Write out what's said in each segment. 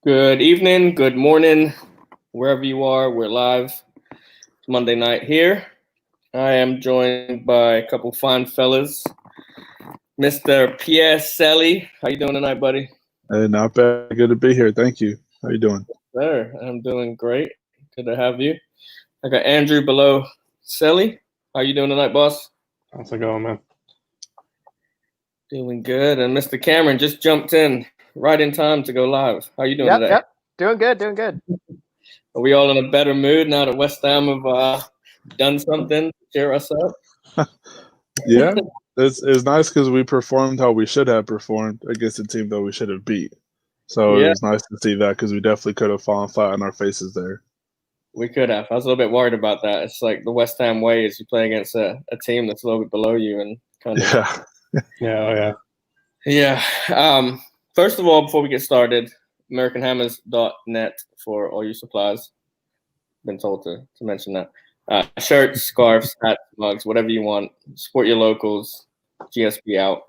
Good evening, good morning, wherever you are. We're live. It's Monday night here. I am joined by a couple fine fellas. Mr. Pierre Selly, how you doing tonight, buddy? Hey, not bad. Good to be here. Thank you. How you doing? Sir, I'm doing great. Good to have you. I got Andrew below Selly. How you doing tonight, boss? How's it going, man? Doing good. And Mr. Cameron just jumped in right in time to go live. How you doing today? Yep. Doing good. Are we all in a better mood now that West Ham have done something to cheer us up? Yeah, it's nice because we performed how we should have performed against a team that we should have beat. So Yeah. It was nice to see that because we definitely could have fallen flat on our faces there. We could have. I was a little bit worried about that. It's like the West Ham way is you play against a team that's a little bit below you and kind of. Yeah. Yeah. First of all, before we get started, AmericanHammers.net for all your supplies. Been told to mention that. Shirts, scarves, hats, mugs, whatever you want. Support your locals. GSP out.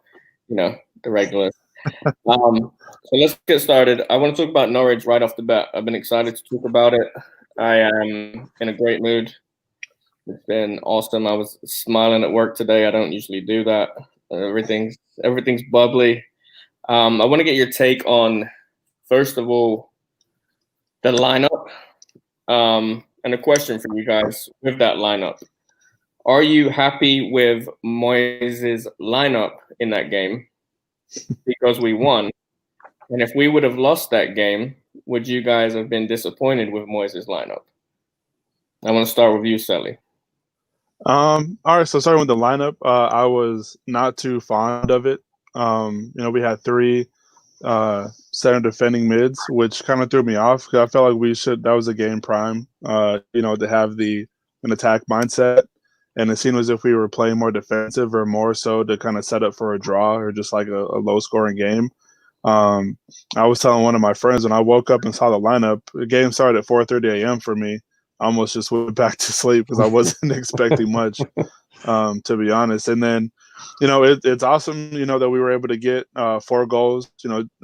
The regulars. So let's get started. I want to talk about Norwich right off the bat. I've been excited to talk about it. I am in a great mood. It's been awesome. I was smiling at work today. I don't usually do that. Everything's bubbly. I want to get your take on, first of all, the lineup. And a question for you guys with that lineup. Are you happy with Moyes' lineup in that game? Because we won. And if we would have lost that game, would you guys have been disappointed with Moyes' lineup? I want to start with you, Sally. All right, so starting with the lineup, I was not too fond of it. We had three center defending mids, which kind of threw me off because I felt like that was a game prime, to have an attack mindset. And it seemed as if we were playing more defensive or more so to kind of set up for a draw or just like a low scoring game. I was telling one of my friends when I woke up and saw the lineup, the game started at 4:30 a.m. for me. I almost just went back to sleep because I wasn't expecting much, to be honest. And then, it's awesome, that we were able to get 4 goals.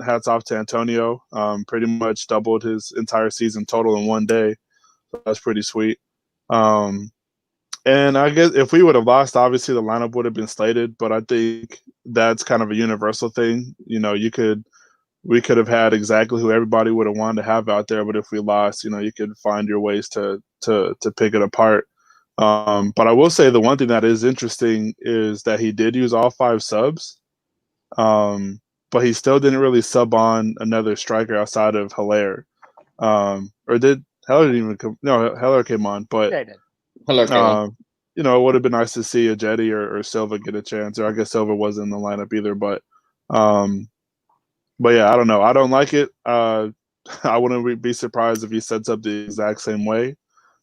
Hats off to Antonio. Pretty much doubled his entire season total in one day. So that's pretty sweet. And I guess if we would have lost, obviously the lineup would have been slated. But I think that's kind of a universal thing. We could have had exactly who everybody would have wanted to have out there. But if we lost, you could find your ways to pick it apart. But I will say the one thing that is interesting is that he did use all 5 subs, but he still didn't really sub on another striker outside of Haller. Or did Heller didn't even come? No, Heller came on, but Yeah, he did. Heller came on. it would have been nice to see a Jetty or Silva get a chance. Or I guess Silva wasn't in the lineup either. But yeah, I don't know. I don't like it. I wouldn't be surprised if he sets up the exact same way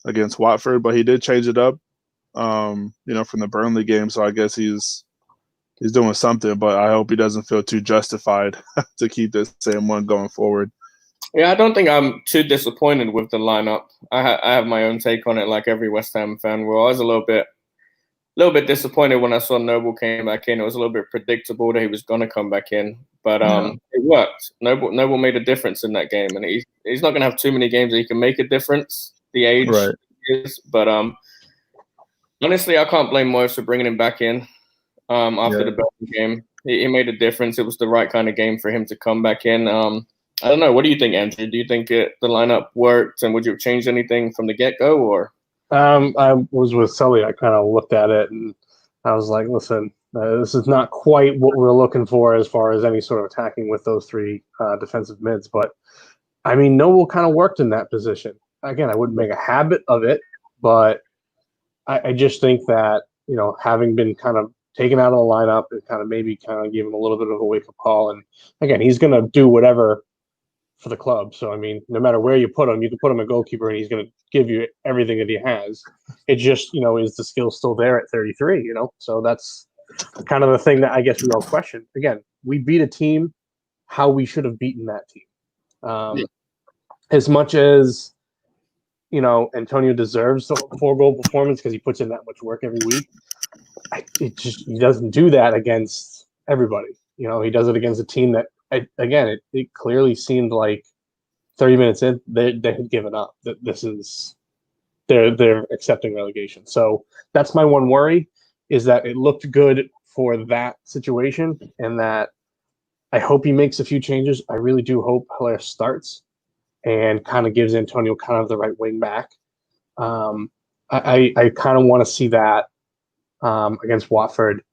against Watford, but he did change it up, from the Burnley game. So I guess he's doing something, but I hope he doesn't feel too justified to keep this same one going forward. Yeah, I don't think I'm too disappointed with the lineup. I have my own take on it, like every West Ham fan. Well, I was a little bit disappointed when I saw Noble came back in. It was a little bit predictable that he was going to come back in, but It worked. Noble made a difference in that game, and he's not going to have too many games that he can make a difference. The age is, but honestly, I can't blame Moyes for bringing him back in after the Belgium game. He made a difference. It was the right kind of game for him to come back in. I don't know. What do you think, Andrew? Do you think the lineup worked, and would you have changed anything from the get-go, or? I was with Sully. I kind of looked at it and I was like, listen, this is not quite what we're looking for as far as any sort of attacking with those 3 defensive mids. But, I mean, Noble kind of worked in that position. Again, I wouldn't make a habit of it, but I just think that, having been kind of taken out of the lineup, it kind of give him a little bit of a wake-up call. And, again, he's going to do whatever for the club. So, I mean, no matter where you put him, you can put him a goalkeeper and he's going to give you everything that he has. It just, is the skill still there at 33, So that's kind of the thing that I guess we all question. Again, we beat a team how we should have beaten that team. As much as, Antonio deserves a 4-goal performance because he puts in that much work every week, he doesn't do that against everybody. He does it against a team that, it clearly seemed like 30 minutes in, they had given up. That this is they're accepting relegation. So that's my one worry, is that it looked good for that situation, and that I hope he makes a few changes. I really do hope Hilaire starts and kind of gives Antonio kind of the right wing back. I kind of want to see that against Watford.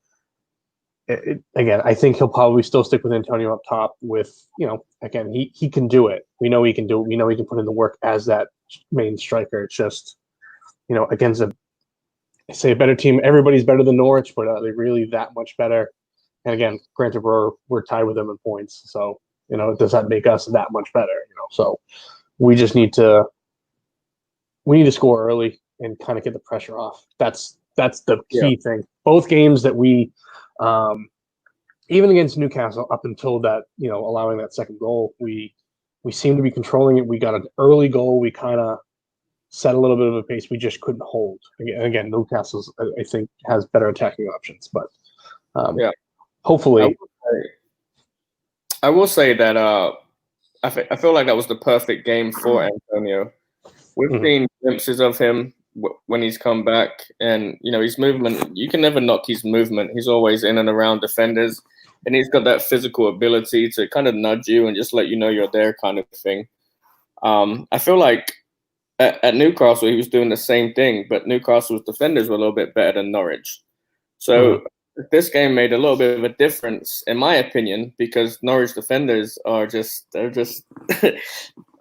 Again, I think he'll probably still stick with Antonio up top with, again, he can do it. We know he can do it. We know he can put in the work as that main striker. It's just, against a better team. Everybody's better than Norwich, but are they really that much better? And again, granted, we're tied with them in points. So, does that make us that much better? So we just need to score early and kind of get the pressure off. That's the key thing. Both games that we, even against Newcastle, up until that, allowing that second goal, we seemed to be controlling it. We got an early goal. We kind of set a little bit of a pace. We just couldn't hold. Again, Newcastle's, I think, has better attacking options, but hopefully. I will say that I feel like that was the perfect game for Antonio. We've seen glimpses of him when he's come back, and his movement. You can never knock his movement. He's always in and around defenders, and he's got that physical ability to kind of nudge you and just let you know you're there, kind of thing. I feel like at Newcastle he was doing the same thing, but Newcastle's defenders were a little bit better than Norwich. So this game made a little bit of a difference, in my opinion, because Norwich defenders are they're just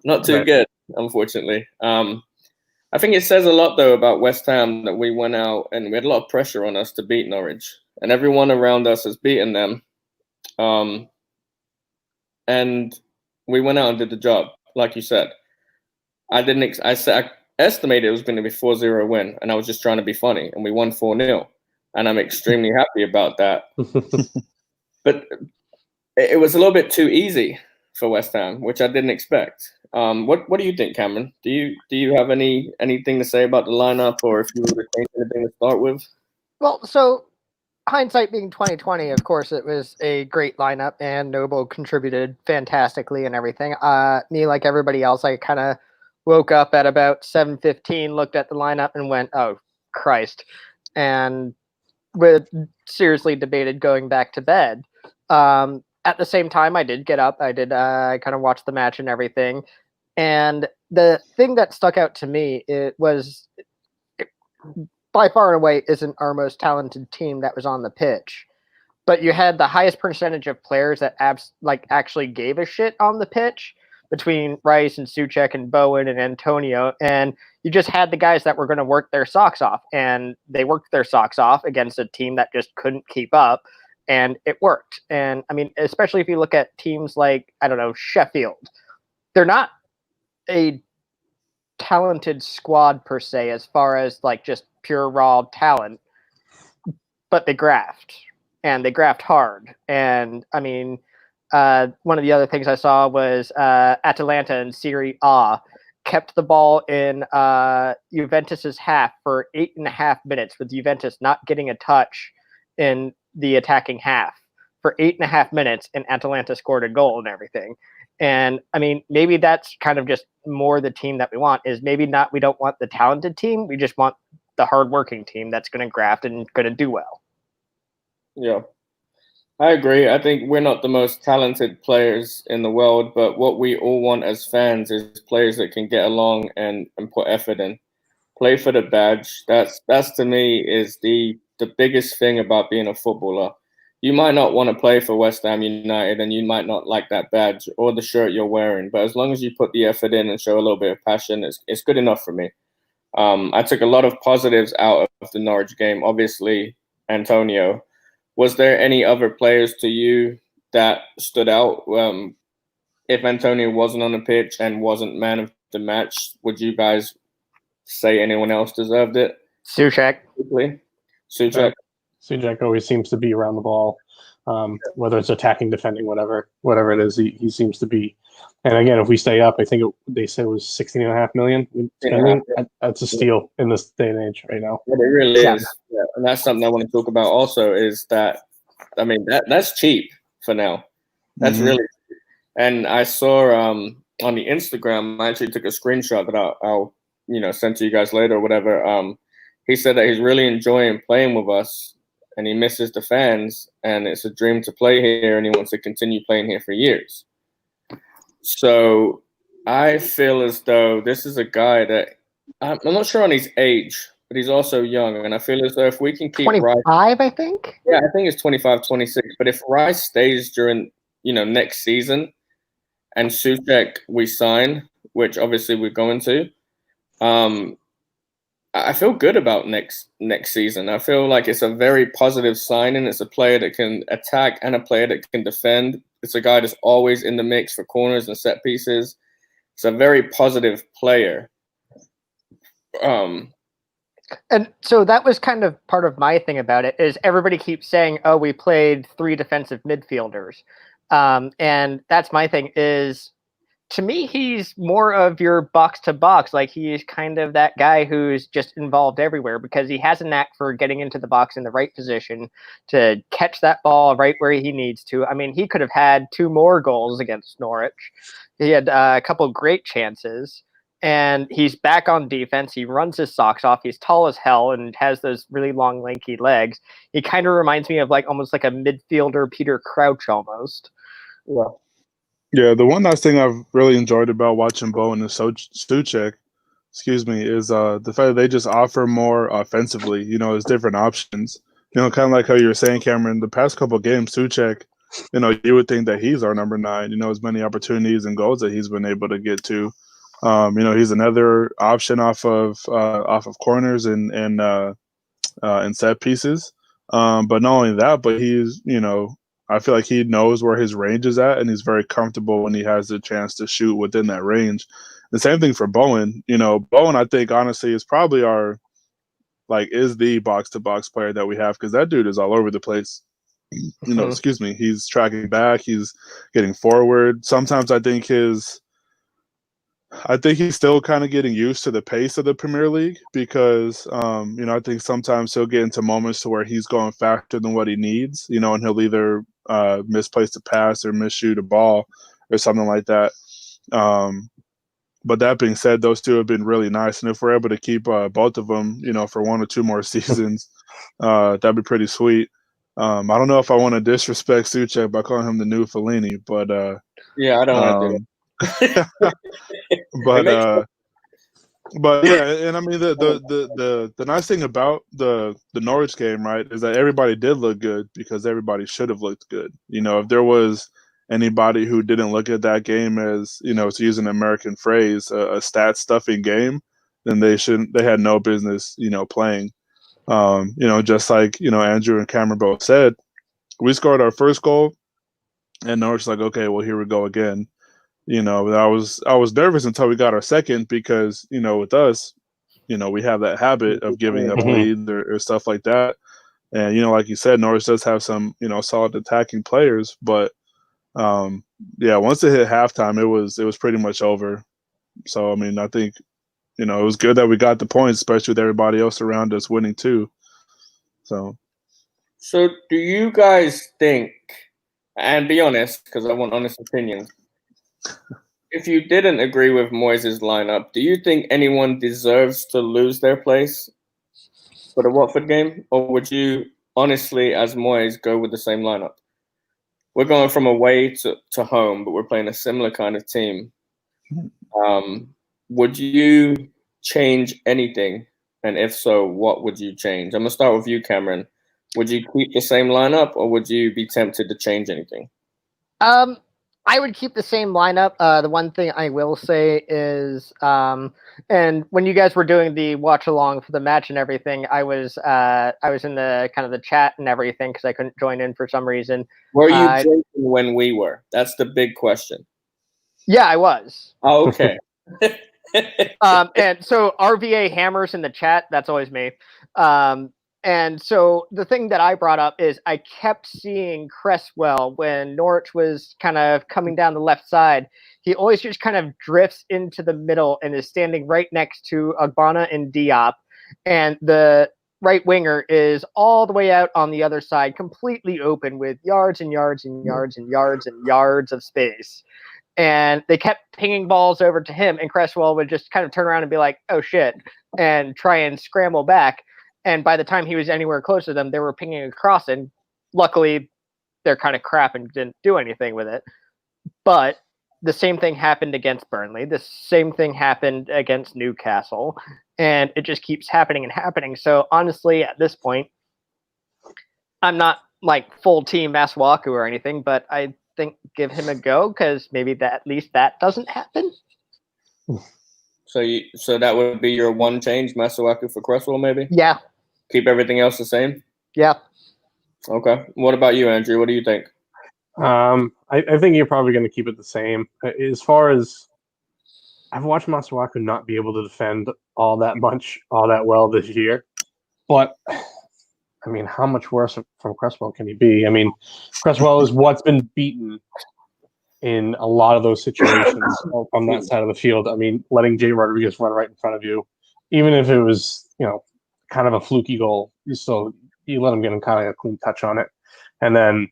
not too good, unfortunately. I think it says a lot, though, about West Ham that we went out and we had a lot of pressure on us to beat Norwich, and everyone around us has beaten them. And we went out and did the job, like you said. I estimated it was going to be 4-0 win, and I was just trying to be funny, and we won 4-0. And I'm extremely happy about that. But it was a little bit too easy for West Ham, which I didn't expect. What do you think, Cameron? Do you have anything to say about the lineup, or if you were to change anything to start with? Well, so hindsight being 2020, of course, it was a great lineup, and Noble contributed fantastically and everything. Me, like everybody else, I kind of woke up at about 7:15, looked at the lineup, and went, "Oh, Christ!" and seriously debated going back to bed. At the same time, I did get up. I kind of watch the match and everything. And the thing that stuck out to me, it by far and away isn't our most talented team that was on the pitch. But you had the highest percentage of players that actually gave a shit on the pitch, between Rice and Souček and Bowen and Antonio, and you just had the guys that were going to work their socks off, and they worked their socks off against a team that just couldn't keep up, and it worked. And I mean, especially if you look at teams like, I don't know, Sheffield, they're not a talented squad per se as far as like just pure raw talent, but they graft, and they graft hard. And I mean, one of the other things I saw was Atalanta in Serie A kept the ball in Juventus's half for 8.5 minutes, with Juventus not getting a touch in the attacking half for 8.5 minutes, and Atalanta scored a goal and everything. And I mean, maybe that's kind of just more the team that we want. Is maybe not, we don't want the talented team, we just want the hardworking team that's going to graft and going to do well. Yeah. I agree. I think we're not the most talented players in the world, but what we all want as fans is players that can get along and put effort in. Play for the badge. That's to me is the biggest thing about being a footballer. You might not want to play for West Ham United, and you might not like that badge or the shirt you're wearing, but as long as you put the effort in and show a little bit of passion, it's good enough for me. I took a lot of positives out of the Norwich game. Obviously, Antonio. Was there any other players to you that stood out? If Antonio wasn't on the pitch and wasn't man of the match, would you guys say anyone else deserved it? Souček. Souček always seems to be around the ball, whether it's attacking, defending, whatever it is. He seems to be. And again, if we stay up, I think they said it was 16.5 million spending. That's a steal in this day and age right now. Yeah, it really is. Yeah. And that's something I want to talk about also, is that, I mean, that's cheap for now. That's really cheap. And I saw on the Instagram. I actually took a screenshot that I'll send to you guys later or whatever. He said that he's really enjoying playing with us, and he misses the fans, and it's a dream to play here, and he wants to continue playing here for years. So I feel as though this is a guy that I'm not sure on his age, but he's also young, and I feel as though if we can keep 25, Rice, I think. yeah, I think it's 25, 26. But if Rice stays during next season, and Suchek we sign, which obviously we're going to, I feel good about next season. I feel like it's a very positive signing. It's a player that can attack and a player that can defend. It's a guy that's always in the mix for corners and set pieces. It's a very positive player. And so that was kind of part of my thing about it is everybody keeps saying, oh, we played 3 defensive midfielders. And that's my thing is, to me, he's more of your box to box. Like he's kind of that guy who's just involved everywhere because he has a knack for getting into the box in the right position to catch that ball right where he needs to. I mean, he could have had 2 more goals against Norwich. He had a couple great chances. And he's back on defense. He runs his socks off. He's tall as hell and has those really long, lanky legs. He kind of reminds me of almost like a midfielder Peter Crouch almost. Yeah. Yeah, the one nice thing I've really enjoyed about watching Bowen and Suchek, is the fact that they just offer more offensively. As different options. Kind of like how you were saying, Cameron. The past couple of games, Suchek, you would think that he's our number 9. As many opportunities and goals that he's been able to get to. He's another option off of corners and set pieces. But not only that, but he's I feel like he knows where his range is at, and he's very comfortable when he has the chance to shoot within that range. The same thing for Bowen. Bowen, I think honestly is probably is the box to box player that we have because that dude is all over the place. Excuse me. He's tracking back. He's getting forward. Sometimes I think he's still kind of getting used to the pace of the Premier League because, I think sometimes he'll get into moments to where he's going faster than what he needs, and he'll either misplace the pass or misshoot a ball or something like that. But that being said, those two have been really nice. And if we're able to keep both of them, for 1 or 2 more seasons, that'd be pretty sweet. I don't know if I want to disrespect Suchek by calling him the new Fellini, but yeah, I don't want to do it. But yeah, and I mean the nice thing about the Norwich game, right, is that everybody did look good because everybody should have looked good. If there was anybody who didn't look at that game as, to use an American phrase, a stat stuffing game, then they had no business, playing. Just like, Andrew and Cameron both said, we scored our first goal and Norwich like, okay, well, here we go again. I was nervous until we got our second because, with us, we have that habit of giving up leads or stuff like that. And, like you said, Norwich does have some, solid attacking players. But, once it hit halftime, it was pretty much over. So, I mean, I think, it was good that we got the points, especially with everybody else around us winning too. So do you guys think, and be honest, because I want honest opinions, if you didn't agree with Moyes' lineup, do you think anyone deserves to lose their place for the Watford game? Or would you honestly, as Moyes, go with the same lineup? We're going from away to home, but we're playing a similar kind of team. Would you change anything? And if so, what would you change? I'm going to start with you, Cameron. Would you keep the same lineup or would you be tempted to change anything? I would keep the same lineup. The one thing I will say is, and when you guys were doing the watch along for the match and everything, I was in the kind of the chat and everything because I couldn't join in for some reason. Were you drinking when we were? That's the big question. Yeah, I was. Oh, okay. And so RVA hammers in the chat. That's always me. And so the thing that I brought up is I kept seeing Cresswell when Norwich was kind of coming down the left side. He always just kind of drifts into the middle and is standing right next to Agbana and Diop. And the right winger is all the way out on the other side, completely open with yards and yards and yards and yards and yards of space. and they kept pinging balls over to him, and Cresswell would just kind of turn around and be like, oh shit, and try and scramble back. And by the time he was anywhere close to them, they were pinging across, and luckily they're kind of crap and didn't do anything with it. But the same thing happened against Burnley. The same thing happened against Newcastle, and it just keeps happening and happening. So honestly, at this point, I'm not like full team Masuaku or anything, but I think give him a go because maybe that at least that doesn't happen. So that would be your one change, Masuaku for Cresswell, maybe? Yeah. Keep everything else the same? Yeah. Okay. What about you, Andrew? What do you think? I think you're probably going to keep it the same. As far as I've watched Masuaku not be able to defend all that well this year, but I mean, how much worse from Cresswell can he be? I mean, Cresswell is what's been beaten in a lot of those situations on that side of the field. I mean, letting Jay Rodriguez run right in front of you, even if it was, kind of a fluky goal, you let him get kind of a clean touch on it. And then,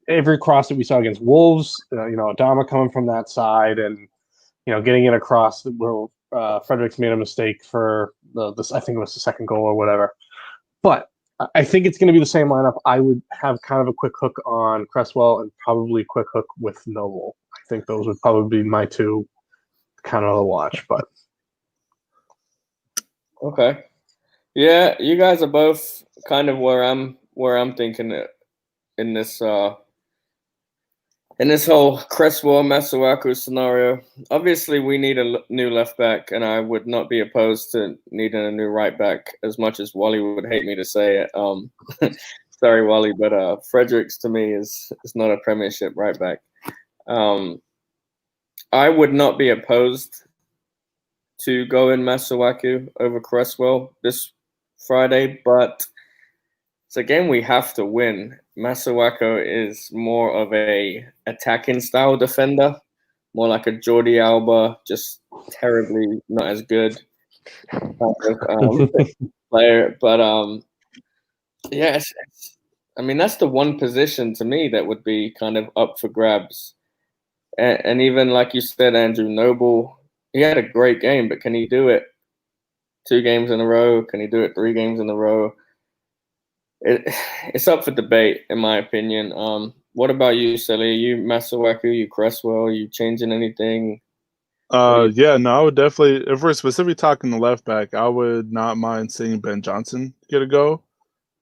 every cross that we saw against Wolves, Adama coming from that side and, getting it across where Fredericks made a mistake for I think it was the second goal or whatever. But I think it's going to be the same lineup. I would have kind of a quick hook on Cresswell and probably a quick hook with Noble. I think those would probably be my two kind of a watch. But okay, yeah, you guys are both kind of where I'm thinking in this whole Cresswell Masuaku scenario. Obviously, we need a new left back, and I would not be opposed to needing a new right back, as much as Wally would hate me to say it. Sorry, Wally, but Fredericks to me is not a Premiership right back. I would not be opposed to go in Masuaku over Cresswell this Friday, but it's a game we have to win. Masuaku is more of a attacking style defender, more like a Jordi Alba, just terribly not as good player. But yes, I mean that's the one position to me that would be kind of up for grabs. And even like you said, Andrew, Noble, he had a great game, but can he do it 2 games in a row? Can he do it 3 games in a row? It's up for debate, in my opinion. What about you, Sally? You Masuaku, you Cresswell, you changing anything? Yeah, no, I would definitely, if we're specifically talking the left back, I would not mind seeing Ben Johnson get a go.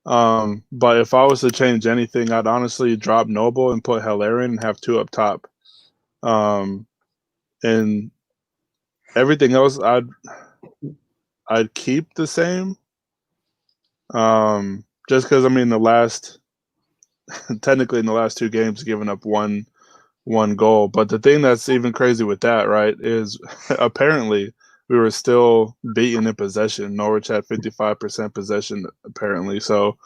But if I was to change anything, I'd honestly drop Noble and put Hellerian and have 2 up top. And everything else I'd keep the same. Just because technically in the last 2 games, giving up one goal. But the thing that's even crazy with that, right, is apparently we were still beaten in possession. Norwich had 55% possession apparently. So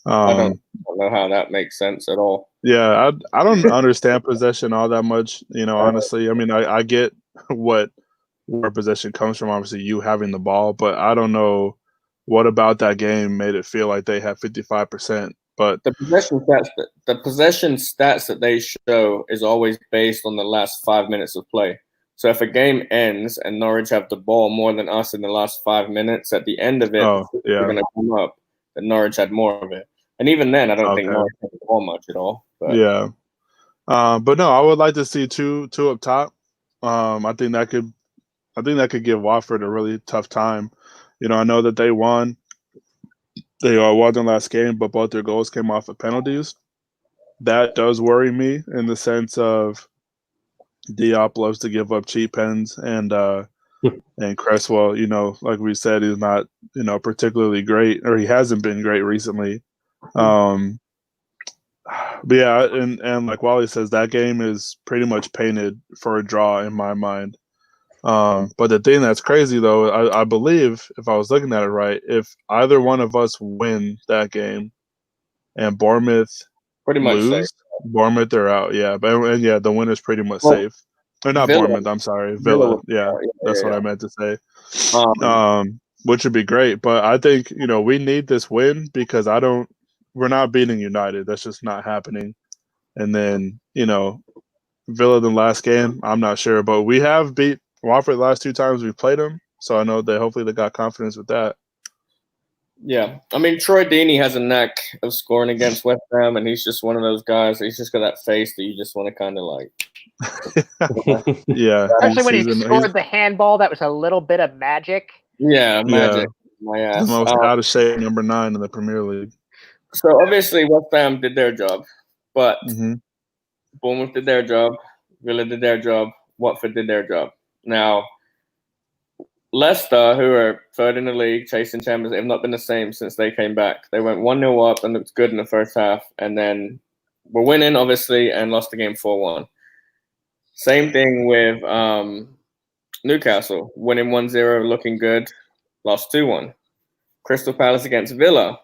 I don't know how that makes sense at all. Yeah, I don't understand possession all that much. Honestly, I mean, I get where possession comes from. Obviously, you having the ball, but I don't know what about that game made it feel like they had 55%. But the possession stats that they show is always based on the last 5 minutes of play. So if a game ends and Norwich have the ball more than us in the last 5 minutes, at the end of it, they're going to come up that Norwich had more of it. And even then, I don't think Norwich had the ball much at all. But. Yeah. But no, I would like to see two up top. I think that could give Watford a really tough time. I know that they won. They won the last game, but both their goals came off of penalties. That does worry me in the sense of Diop loves to give up cheap pens, and Cresswell, like we said, is not, particularly great, or he hasn't been great recently. But yeah, and like Wally says, that game is pretty much painted for a draw in my mind. But the thing that's crazy, though, I believe, if I was looking at it right, if either one of us win that game and Bournemouth pretty much lose, safe. Bournemouth are out. Yeah, but yeah, the winner's pretty much safe. Or not Villa. Bournemouth, I'm sorry. Villa. Yeah, that's what I meant to say. Which would be great. But I think, we need this win because we're not beating United. That's just not happening. And then, Villa the last game, I'm not sure, but we have beat Watford the last 2 times we played them, so I know that hopefully they got confidence with that. Yeah, I mean, Troy Deeney has a knack of scoring against West Ham, and he's just one of those guys. He's just got that face that you just want to kind of like. Yeah, Especially when he scored the handball, that was a little bit of magic. Yeah, magic. My ass. The most out of shape number 9 in the Premier League. So obviously West Ham did their job, but Bournemouth did their job, Villa did their job, Watford did their job. Now, Leicester, who are third in the league, chasing champions, have not been the same since they came back. They went 1-0 up and looked good in the first half, and then were winning, obviously, and lost the game 4-1. Same thing with Newcastle, winning 1-0, looking good, lost 2-1. Crystal Palace against Villa.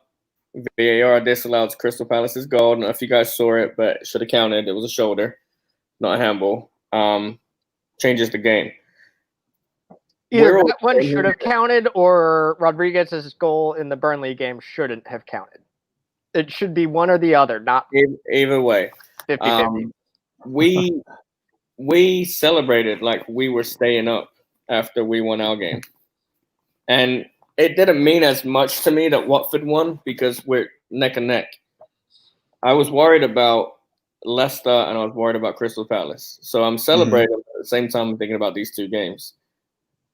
VAR disallowed Crystal Palace's goal. I don't know if you guys saw it, but it should have counted. It was a shoulder, not a handball. Changes the game. Either that one should have counted, or Rodriguez's goal in the Burnley game shouldn't have counted. It should be one or the other, not either way. 50-50. We celebrated like we were staying up after we won our game. And it didn't mean as much to me that Watford won because we're neck and neck. I was worried about Leicester and I was worried about Crystal Palace. So I'm celebrating at the same time I'm thinking about these 2 games.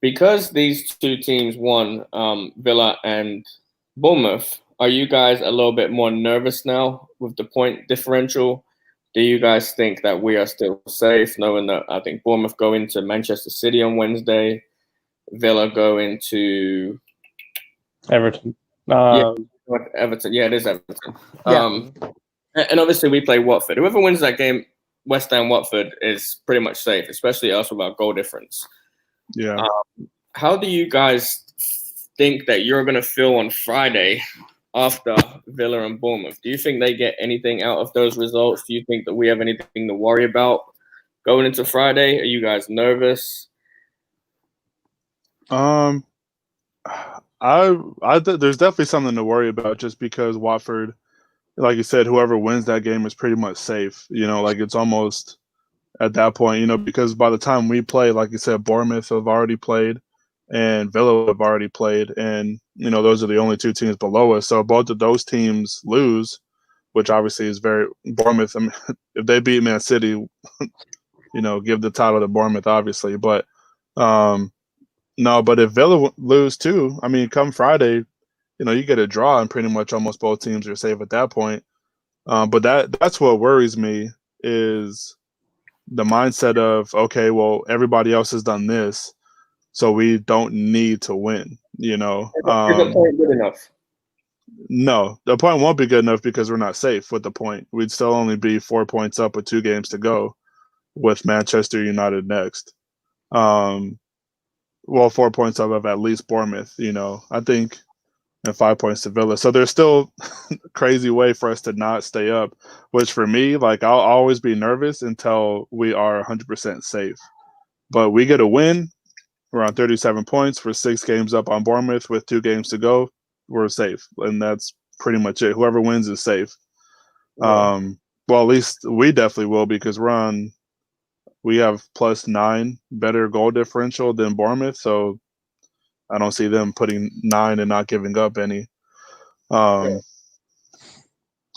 Because these 2 teams won, Villa and Bournemouth, are you guys a little bit more nervous now with the point differential? Do you guys think that we are still safe, knowing that I think Bournemouth go into Manchester City on Wednesday, Villa go into Everton. Everton. Yeah, it is Everton. Yeah. And obviously we play Watford. Whoever wins that game, West Ham Watford, is pretty much safe, especially us with our goal difference. Yeah. How do you guys think that you're going to feel on Friday after Villa and Bournemouth? Do you think they get anything out of those results? Do you think that we have anything to worry about going into Friday? Are you guys nervous? There's definitely something to worry about just because Watford, like you said, whoever wins that game is pretty much safe. Like it's almost at that point, because by the time we play, like you said, Bournemouth have already played and Villa have already played. And, those are the only 2 teams below us. So both of those teams lose, which obviously is very Bournemouth. I mean, if they beat Man City, give the title to Bournemouth, obviously. But no, but if Villa lose too, I mean, come Friday, you get a draw and pretty much almost both teams are safe at that point. But that's what worries me is the mindset of, okay, well, everybody else has done this, so we don't need to win, Is the point good enough? No, the point won't be good enough because we're not safe with the point. We'd still only be 4 points up with 2 games to go with Manchester United next. 4 points up of at least Bournemouth, I think, and 5 points to Villa. So there's still a crazy way for us to not stay up, which for me, like I'll always be nervous until we are 100% safe. But we get a win, we're on 37 points. We're 6 games up on Bournemouth with 2 games to go. We're safe, and that's pretty much it. Whoever wins is safe. Yeah. Well, at least we definitely will because we have +9 better goal differential than Bournemouth, so I don't see them putting 9 and not giving up any. Yeah,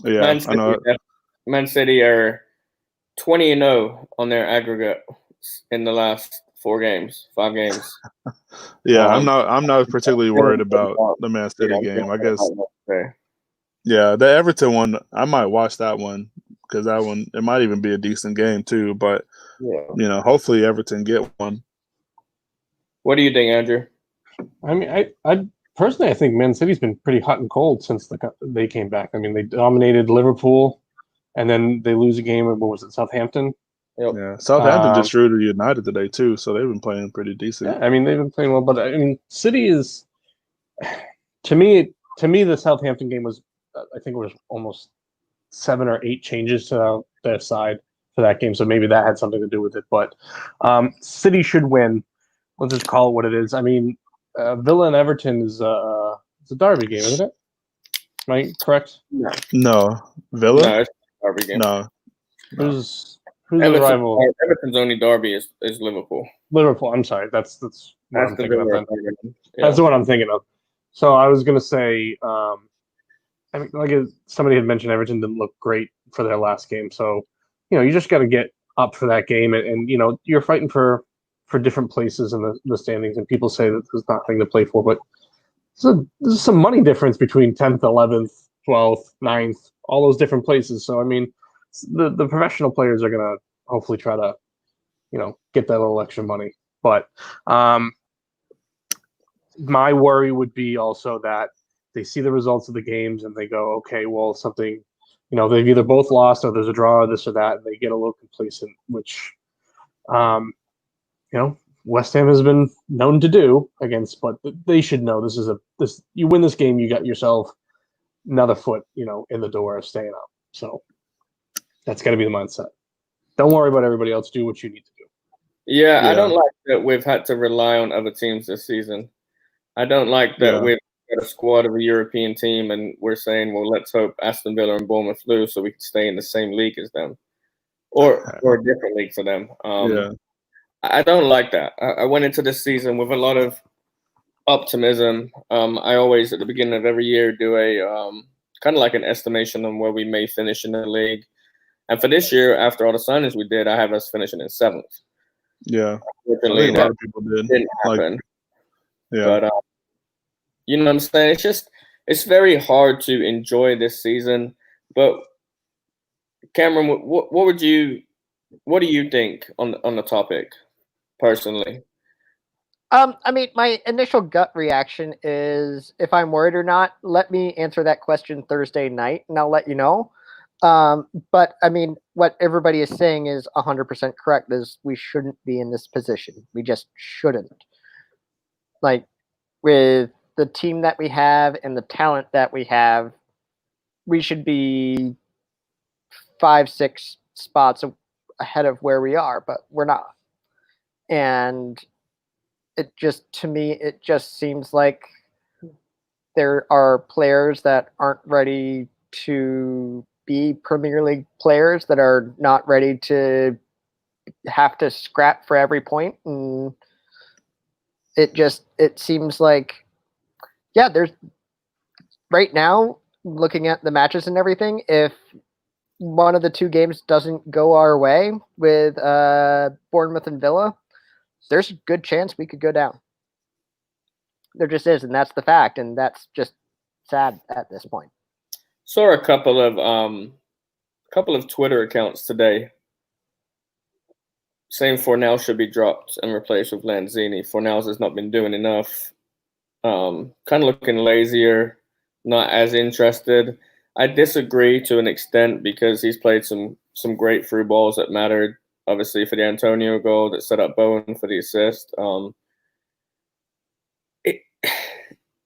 I know. Man City are 20-0 on their aggregate in the last 5 games. Yeah, I'm not particularly worried about the Man City game. I guess. Yeah, the Everton one, I might watch that one because that one it might even be a decent game too. But hopefully Everton get one. What do you think, Andrew? I mean, I personally, I think Man City's been pretty hot and cold since they came back. I mean, they dominated Liverpool, and then they lose a game. What was it, Southampton? Yep. Yeah, Southampton just drew to United today too, so they've been playing pretty decent. Yeah, I mean, they've been playing well, but I mean, City is to me the Southampton game was, I think it was almost 7 or 8 changes to their side for that game, so maybe that had something to do with it. But City should win. Let's just call it what it is. I mean, Villa and Everton is it's a derby game, isn't it? Am I correct? No, Villa. No, it's a derby game. No. Who's Who's the rival? Everton's only derby is Liverpool. Liverpool. I'm sorry. That's what I'm Aston thinking of. Villa. Then. Yeah. That's the one I'm thinking of. So I was gonna say, I mean, somebody had mentioned, Everton didn't look great for their last game. So, you just got to get up for that game, and you're fighting for different places in the standings. And people say that there's nothing to play for, but there's some money difference between 10th, 11th, 12th, 9th, all those different places. So I mean, the professional players are gonna hopefully try to get that little extra money. But my worry would be also that they see the results of the games and they go, okay, well, something, they've either both lost or there's a draw or this or that, and they get a little complacent, which, West Ham has been known to do against, but they should know this. You win this game, you got yourself another foot, in the door of staying up. So that's got to be the mindset. Don't worry about everybody else. Do what you need to do. Yeah, I don't like that we've had to rely on other teams this season. I don't like that we've got a squad of a European team and we're saying, well, let's hope Aston Villa and Bournemouth lose so we can stay in the same league as them or a different league for them. I don't like that. I went into this season with a lot of optimism. I always, at the beginning of every year, do a kind of like an estimation on where we may finish in the league. And for this year, after all the signings we did, I have us finishing in 7th. Yeah. Unfortunately, a lot of people didn't happen. Yeah. But you know what I'm saying? It's very hard to enjoy this season. But Cameron, what do you think on the topic personally? I mean, my initial gut reaction is if I'm worried or not, let me answer that question Thursday night and I'll let you know. But I mean, what everybody is saying is 100% correct, is we shouldn't be in this position. We just shouldn't. Like, with the team that we have and the talent that we have, we should be 5-6 spots ahead of where we are, but we're not. And to me, it just seems like there are players that aren't ready to be Premier League players, that are not ready to have to scrap for every point. And it seems like, there's right now, looking at the matches and everything, if one of the two games doesn't go our way with Bournemouth and Villa, there's a good chance we could go down. There just is, and that's the fact, and that's just sad at this point. Saw a couple of Twitter accounts today saying Fornals should be dropped and replaced with Lanzini. Fornals has not been doing enough. Kind of looking lazier, not as interested. I disagree to an extent because he's played some great through balls that mattered. Obviously, for the Antonio goal that set up Bowen for the assist.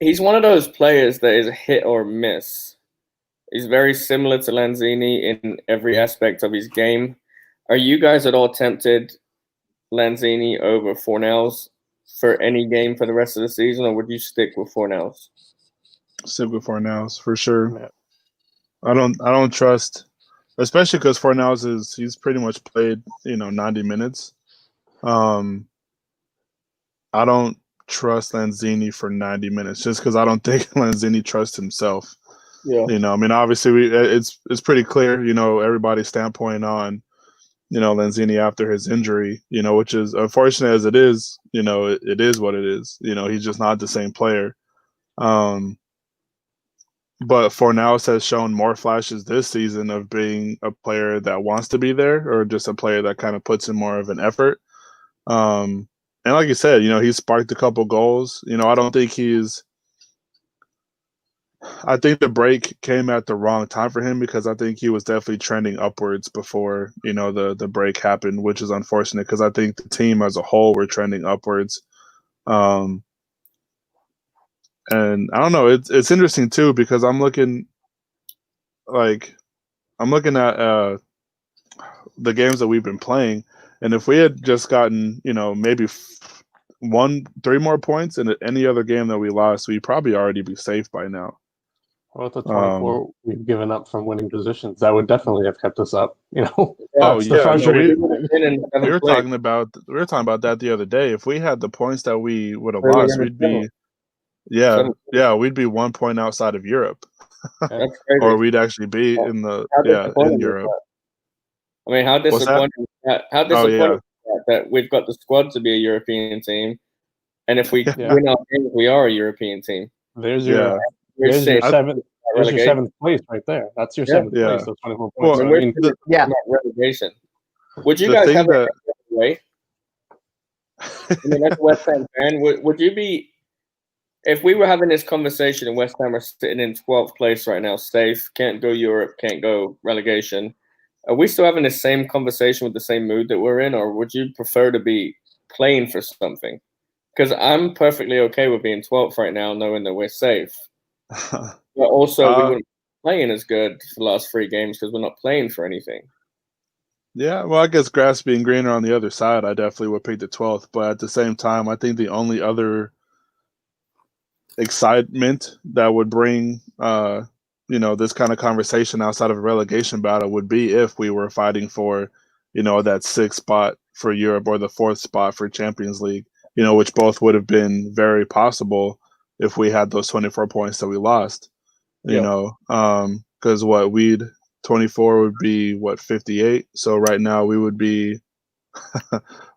He's one of those players that is a hit or miss. He's very similar to Lanzini in every aspect of his game. Are you guys at all tempted Lanzini over Fornals for any game for the rest of the season, or would you stick with Fornals? Stick with Fornals for sure. I don't trust, especially because Fornals he's pretty much played 90 minutes. I don't trust Lanzini for 90 minutes just because I don't think Lanzini trusts himself. Yeah. I mean, obviously it's pretty clear, everybody's standpoint on, Lanzini after his injury, which is unfortunate as it is, it is what it is. He's just not the same player. But Fornals has shown more flashes this season of being a player that wants to be there, or just a player that kind of puts in more of an effort. And like you said, he's sparked a couple goals. I don't think I think the break came at the wrong time for him because I think he was definitely trending upwards before, the break happened, which is unfortunate because I think the team as a whole were trending upwards. And I don't know, it's interesting too because I'm looking at the games that we've been playing, and if we had just gotten maybe 3 more points in any other game that we lost, we'd probably already be safe by now. What about the 24 we've given up from winning positions? That would definitely have kept us up. Oh That's the yeah, no, we we were talking about that the other day. If we had the points that we would have We were lost, gonna we'd be we'd be 1 point outside of Europe, That's crazy. or we'd actually be in the in Europe. I mean, how What's that? disappointing is that? How Oh, disappointing yeah. is that we've got the squad to be a European team, and if we Yeah. win our games, we are a European team. There's Yeah. your We're there's your safe seventh there's your relegation. seventh place right there. That's your Yeah. seventh Yeah. place. Those 24 Well, points. When So, we're I mean, Yeah. about relegation, would you The guys thing have that- it the other way? I mean, as a West Ham fan, would you be, if we were having this conversation and West Ham are sitting in 12th place right now, safe, can't go Europe, can't go relegation, are we still having the same conversation with the same mood that we're in, or would you prefer to be playing for something? Because I'm perfectly okay with being 12th right now, knowing that we're safe. But also, we wouldn't be playing as good for the last 3 games because we're not playing for anything. Yeah, well, I guess grass being greener on the other side, I definitely would pick the 12th. But at the same time, I think the only other excitement that would bring, this kind of conversation outside of a relegation battle would be if we were fighting for, that 6th spot for Europe or the 4th spot for Champions League, which both would have been very possible if we had those 24 points that we lost, because we'd 24 would be 58. So right now we would be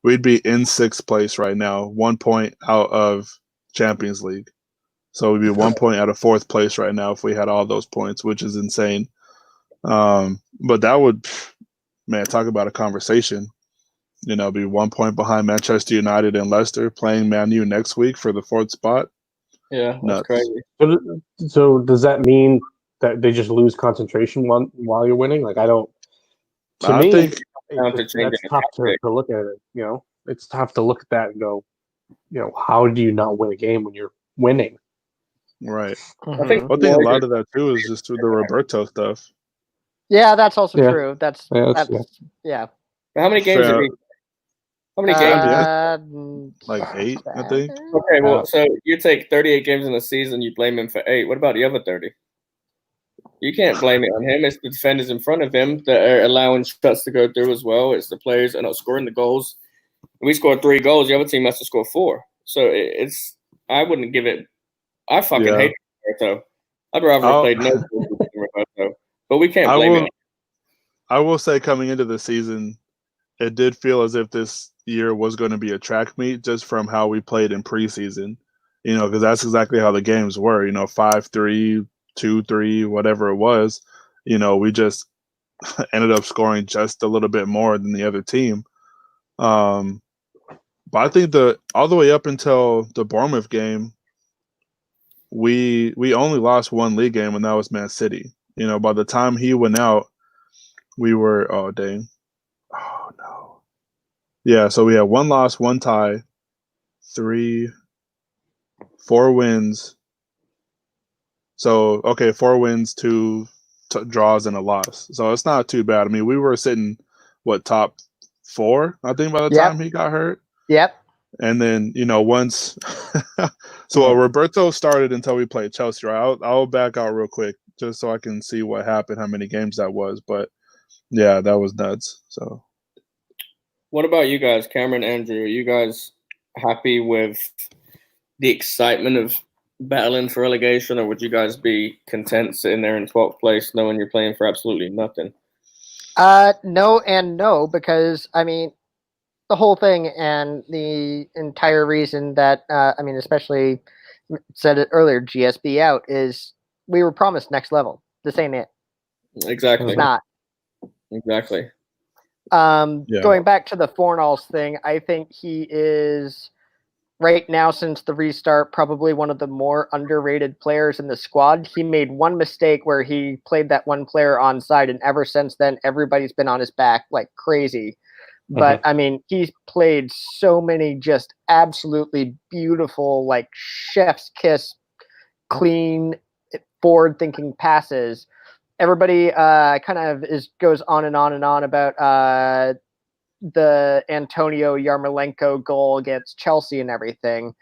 we'd be in 6th place right now, 1 point out of Champions League. So we'd be 1 point out of 4th place right now if we had all those points, which is insane. But that would, man, talk about a conversation. Be 1 point behind Manchester United and Leicester, playing Man U next week for the 4th spot. Yeah, that's Nuts. crazy. so does that mean that they just lose concentration while you're winning? Like, I don't. To I me, think that's tough to look at it. It's tough to look at that and go, how do you not win a game when you're winning? right. I think a lot of that too is just through the Roberto stuff. Yeah, that's also Yeah. true. That's yeah. How many games are these? How many games? Like 8, I think. Okay, well, so you take 38 games in a season, you blame him for 8. What about the other 30? You can't blame it on him. It's the defenders in front of him that are allowing shots to go through as well. It's the players that are not scoring the goals. We scored 3 goals. The other team has to score 4. So I wouldn't give it. I fucking hate Roberto. I'd rather have played no goals than Roberto. But we can't blame it. I will say, coming into the season, it did feel as if this year was going to be a track meet just from how we played in preseason. Because that's exactly how the games were. 5-3, 2-3, whatever it was. We just ended up scoring just a little bit more than the other team. But I think all the way up until the Bournemouth game, we only lost 1 league game, and that was Man City. By the time he went out, we were oh no. Yeah, so we had 1 loss, 1 tie, 4 wins. So 4 wins, 2 draws, and a loss. So it's not too bad. I mean, we were sitting top 4, I think, by the time he got hurt. Yep. And then once, Roberto started until we played Chelsea. Right? I'll back out real quick just so I can see what happened, how many games that was. But yeah, that was nuts. So, what about you guys, Cameron, Andrew? Are you guys happy with the excitement of battling for relegation, or would you guys be content sitting there in 12th place knowing you're playing for absolutely nothing? No and no, because I mean, the whole thing and the entire reason that especially said it earlier, GSB out, is we were promised next level. This ain't it. Exactly. It's not. Exactly. Going back to the Fornals thing, I think he is right now, since the restart, probably one of the more underrated players in the squad. He made one mistake where he played that one player onside, and ever since then, everybody's been on his back like crazy. But I mean, he's played so many just absolutely beautiful, like chef's kiss, clean, forward-thinking passes. Everybody kind of goes on and on and on about the Antonio Yarmolenko goal against Chelsea and everything.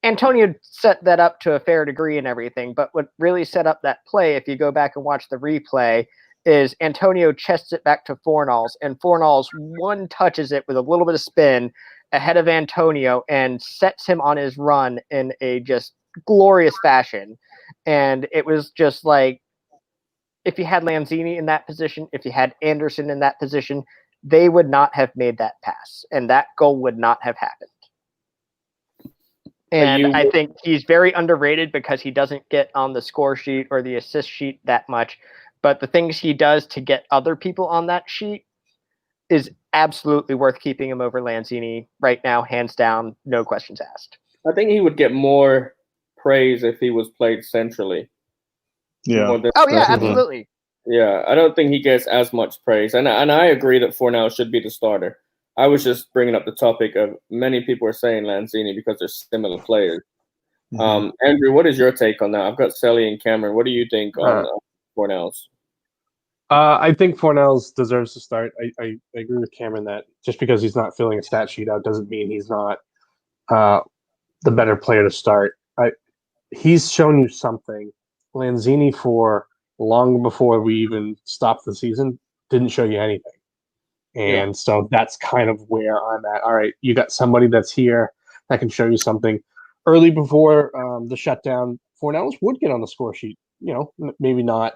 Antonio set that up to a fair degree and everything, but what really set up that play, if you go back and watch the replay, is Antonio chests it back to Fornals, and Fornals one touches it with a little bit of spin ahead of Antonio and sets him on his run in a just glorious fashion. And it was just like, if you had Lanzini in that position, if you had Anderson in that position, they would not have made that pass, and that goal would not have happened. And I think he's very underrated because he doesn't get on the score sheet or the assist sheet that much. But the things he does to get other people on that sheet is absolutely worth keeping him over Lanzini right now, hands down, no questions asked. I think he would get more praise if he was played centrally. Yeah. Oh, yeah, absolutely. Yeah, I don't think he gets as much praise. And I agree that Fornals should be the starter. I was just bringing up the topic of many people are saying Lanzini because they're similar players. Andrew, what is your take on that? I've got Selly and Cameron. What do you think on Fornals? I think Fornals deserves to start. I agree with Cameron that just because he's not filling a stat sheet out doesn't mean he's not the better player to start. He's shown you something. Lanzini, for long before we even stopped the season, didn't show you anything. And so that's kind of where I'm at. All right, you got somebody that's here that can show you something. Early before the shutdown, Fornals would get on the score sheet. You know, maybe not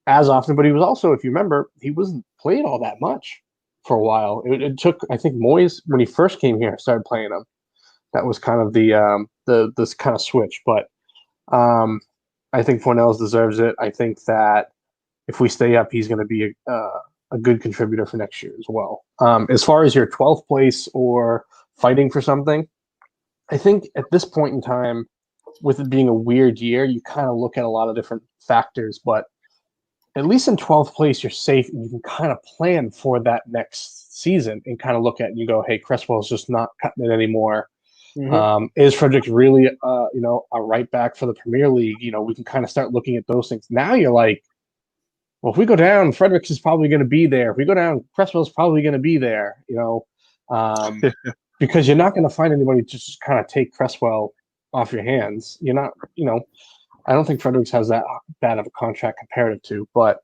as often, but he was also, if you remember, he wasn't played all that much for a while. It took, I think, Moyes, when he first came here, started playing him. That was kind of this kind of switch. But I think Fornals deserves it. I think that if we stay up, he's going to be a good contributor for next year as well. As far as your 12th place or fighting for something, I think at this point in time, with it being a weird year, you kind of look at a lot of different factors, but at least in 12th place, you're safe and you can kind of plan for that next season and kind of look at it and you go, hey, Cresswell's just not cutting it anymore. Is Frederick really, a right back for the Premier League? You know, we can kind of start looking at those things. Now you're like, well, if we go down, Fredericks is probably going to be there. If we go down, Cresswell's probably going to be there, because you're not going to find anybody to just kind of take Cresswell off your hands. You're not, I don't think Fredericks has that bad of a contract comparative to, but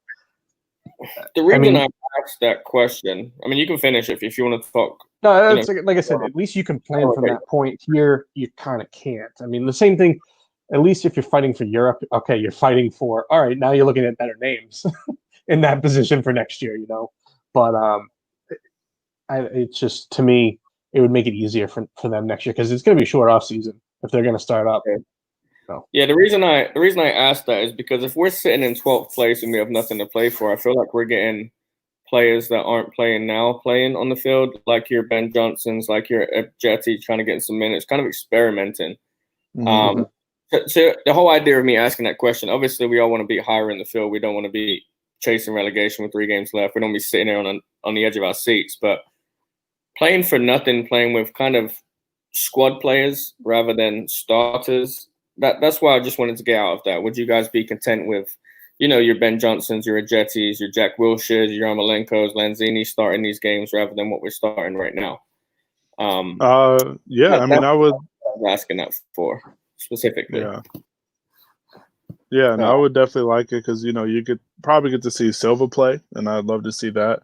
the reason I asked that question, I mean, you can finish if you want to talk. No, that's like I said, at least you can plan from that point. Here, you kind of can't. I mean, the same thing, at least if you're fighting for Europe, okay, you're fighting for, all right, now you're looking at better names in that position for next year, But it's just, to me, it would make it easier for them next year because it's going to be a short off season if they're going to start up. Okay. Yeah, the reason I asked that is because if we're sitting in 12th place and we have nothing to play for, I feel like we're getting players that aren't playing now playing on the field, like your Ben Johnsons, like your Jetty trying to get some minutes, kind of experimenting. So the whole idea of me asking that question, obviously we all want to be higher in the field. We don't want to be chasing relegation with 3 games left. We don't want to be sitting there on the edge of our seats. But playing for nothing, playing with kind of squad players rather than starters, that's why I just wanted to get out of that. Would you guys be content with, your Ben Johnsons, your Jetties, your Jack Wilshires, your Yarmolenkos, Lanzini starting these games rather than what we're starting right now? Yeah, I would. I was asking that for specifically. Yeah, and I would definitely like it because you could probably get to see Silva play, and I'd love to see that.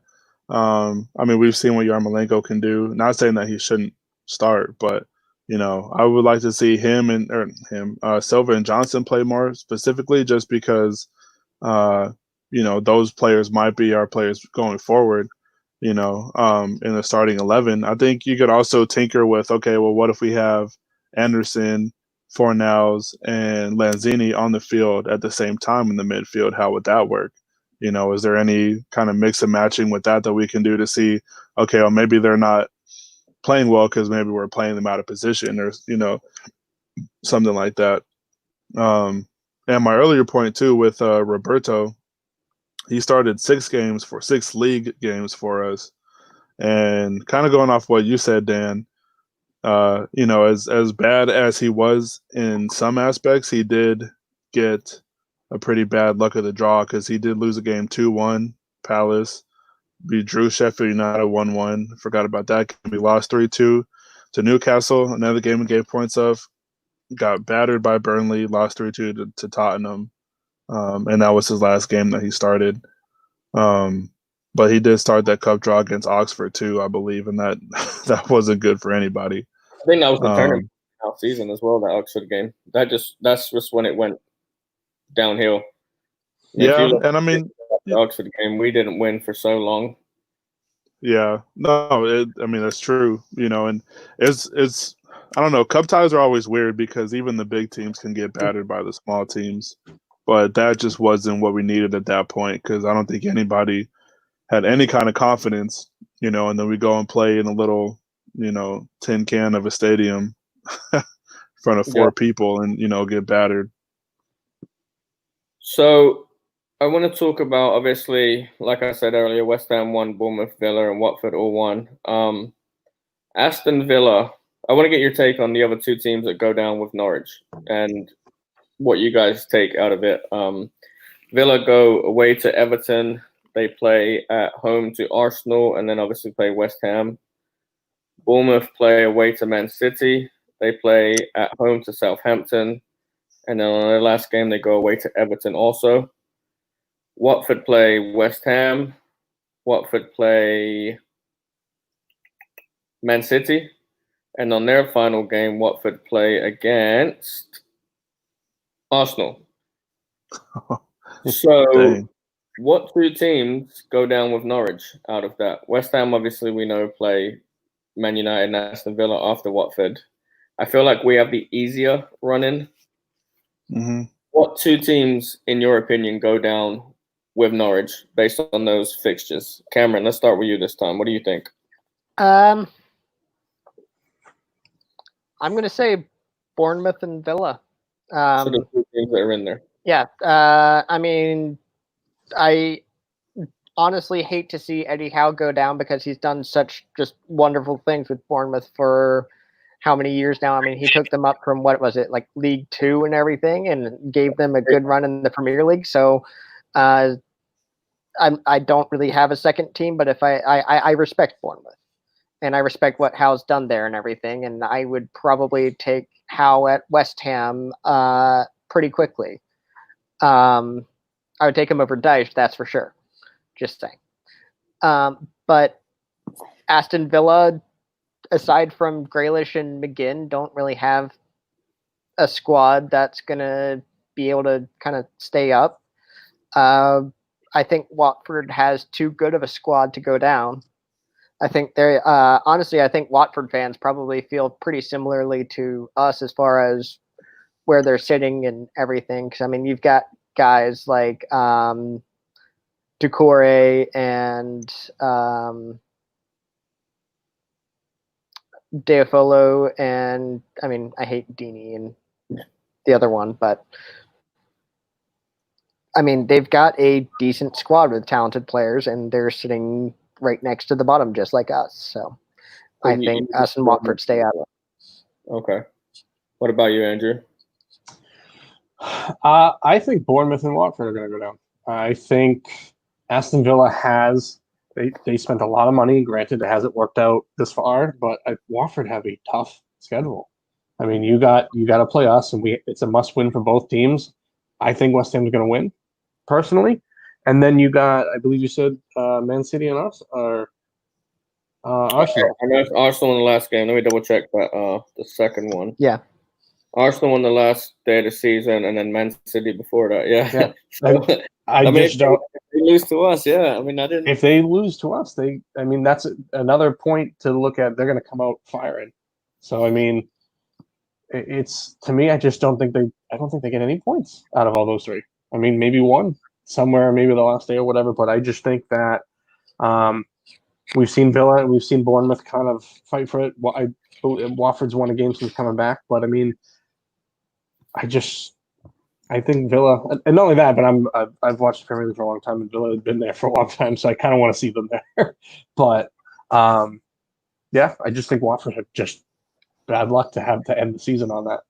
We've seen what Yarmolenko can do. Not saying that he shouldn't start, but I would like to see Silva and Johnson play more specifically, just because those players might be our players going forward. In the starting 11, I think you could also tinker with, okay, well, what if we have Anderson, Fornals, and Lanzini on the field at the same time in the midfield? How would that work? Is there any kind of mix and matching with that we can do to see, okay, well, maybe they're not playing well because maybe we're playing them out of position or, something like that. And my earlier point, too, with Roberto, he started 6 league games for us. And kind of going off what you said, Dan, as bad as he was in some aspects, he did get a pretty bad luck of the draw because he did lose a game 2-1, Palace. We drew Sheffield United 1-1. Forgot about that. We lost 3-2 to Newcastle, another game we gave points of. got battered by Burnley, lost 3-2 to Tottenham, and that was his last game that he started. But he did start that cup draw against Oxford too, I believe, and that that wasn't good for anybody. I think that was the turning out season as well. That Oxford game. That's just when it went downhill. Yeah, and I mean, the Oxford game, we didn't win for so long. Yeah, no, I mean that's true, and it's I don't know. Cup ties are always weird because even the big teams can get battered by the small teams, but that just wasn't what we needed at that point because I don't think anybody had any kind of confidence, and then we go and play in a little, tin can of a stadium in front of four people and get battered. So I want to talk about, obviously, like I said earlier, West Ham won, Bournemouth, Villa, and Watford all won. Aston Villa, I want to get your take on the other two teams that go down with Norwich and what you guys take out of it. Villa go away to Everton. They play at home to Arsenal and then obviously play West Ham. Bournemouth play away to Man City. They play at home to Southampton. And then on their last game, they go away to Everton also. Watford play West Ham. Watford play Man City. And on their final game, Watford play against Arsenal. So what two teams go down with Norwich out of that? West Ham, obviously, we know play Man United and Aston Villa after Watford. I feel like we have the easier run-in. Mm-hmm. What two teams, in your opinion, go down with Norwich based on those fixtures? Cameron, let's start with you this time. What do you think? I'm going to say Bournemouth and Villa. So the two teams that are in there. Yeah. I mean, I honestly hate to see Eddie Howe go down because he's done such just wonderful things with Bournemouth for how many years now. I mean, he took them up from, what was it, like League Two and everything, and gave them a good run in the Premier League. So I don't really have a second team, but if I respect Bournemouth. And I respect what Howe's done there and everything. And I would probably take Howe at West Ham pretty quickly. I would take him over Dyche, that's for sure. Just saying. But Aston Villa, aside from Grealish and McGinn, don't really have a squad that's going to be able to kind of stay up. I think Watford has too good of a squad to go down. I think they're honestly, I think Watford fans probably feel pretty similarly to us as far as where they're sitting and everything. Because I mean, you've got guys like Doucouré and Deofolo, and I mean, I hate Deeney and the other one, but I mean, they've got a decent squad with talented players, and they're sitting right next to the bottom, just like us. So I think us and Watford stay out of it. Okay. What about you, Andrew? I think Bournemouth and Watford are going to go down. I think Aston Villa they spent a lot of money. Granted, it hasn't worked out this far, but Watford have a tough schedule. I mean, you got to play us, and it's a must win for both teams. I think West Ham's going to win, personally. And then you got, I believe you said Man City and us, or Arsenal. I know it's Arsenal in the last game. Let me double check that. The second one. Yeah. Arsenal won the last day of the season, and then Man City before that. Yeah. So, I mean, just don't. If they lose to us, yeah. I mean, I didn't. If they lose to us, that's another point to look at. They're going to come out firing. So I mean, it's to me, I don't think they get any points out of all those three. I mean, maybe one somewhere, maybe the last day or whatever. But I just think that we've seen Villa, we've seen Bournemouth kind of fight for it. Watford's won a game since coming back, but I mean, I think Villa, and not only that, but I've watched the Premier League for a long time, and Villa has been there for a long time, so I kind of want to see them there. But yeah, I just think Watford have just bad luck to have to end the season on that.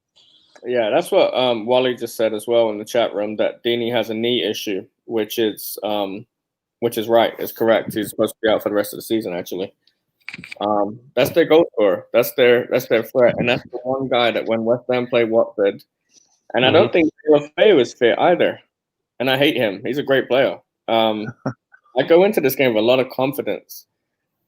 Yeah, that's what Wally just said as well in the chat room, that Deeney has a knee issue, which is right, is correct. He's supposed to be out for the rest of the season, actually. That's their goal scorer. That's their threat, and that's the one guy that when West Ham play Watford, and I don't think Feo was fit either, and I hate him. He's a great player. I go into this game with a lot of confidence,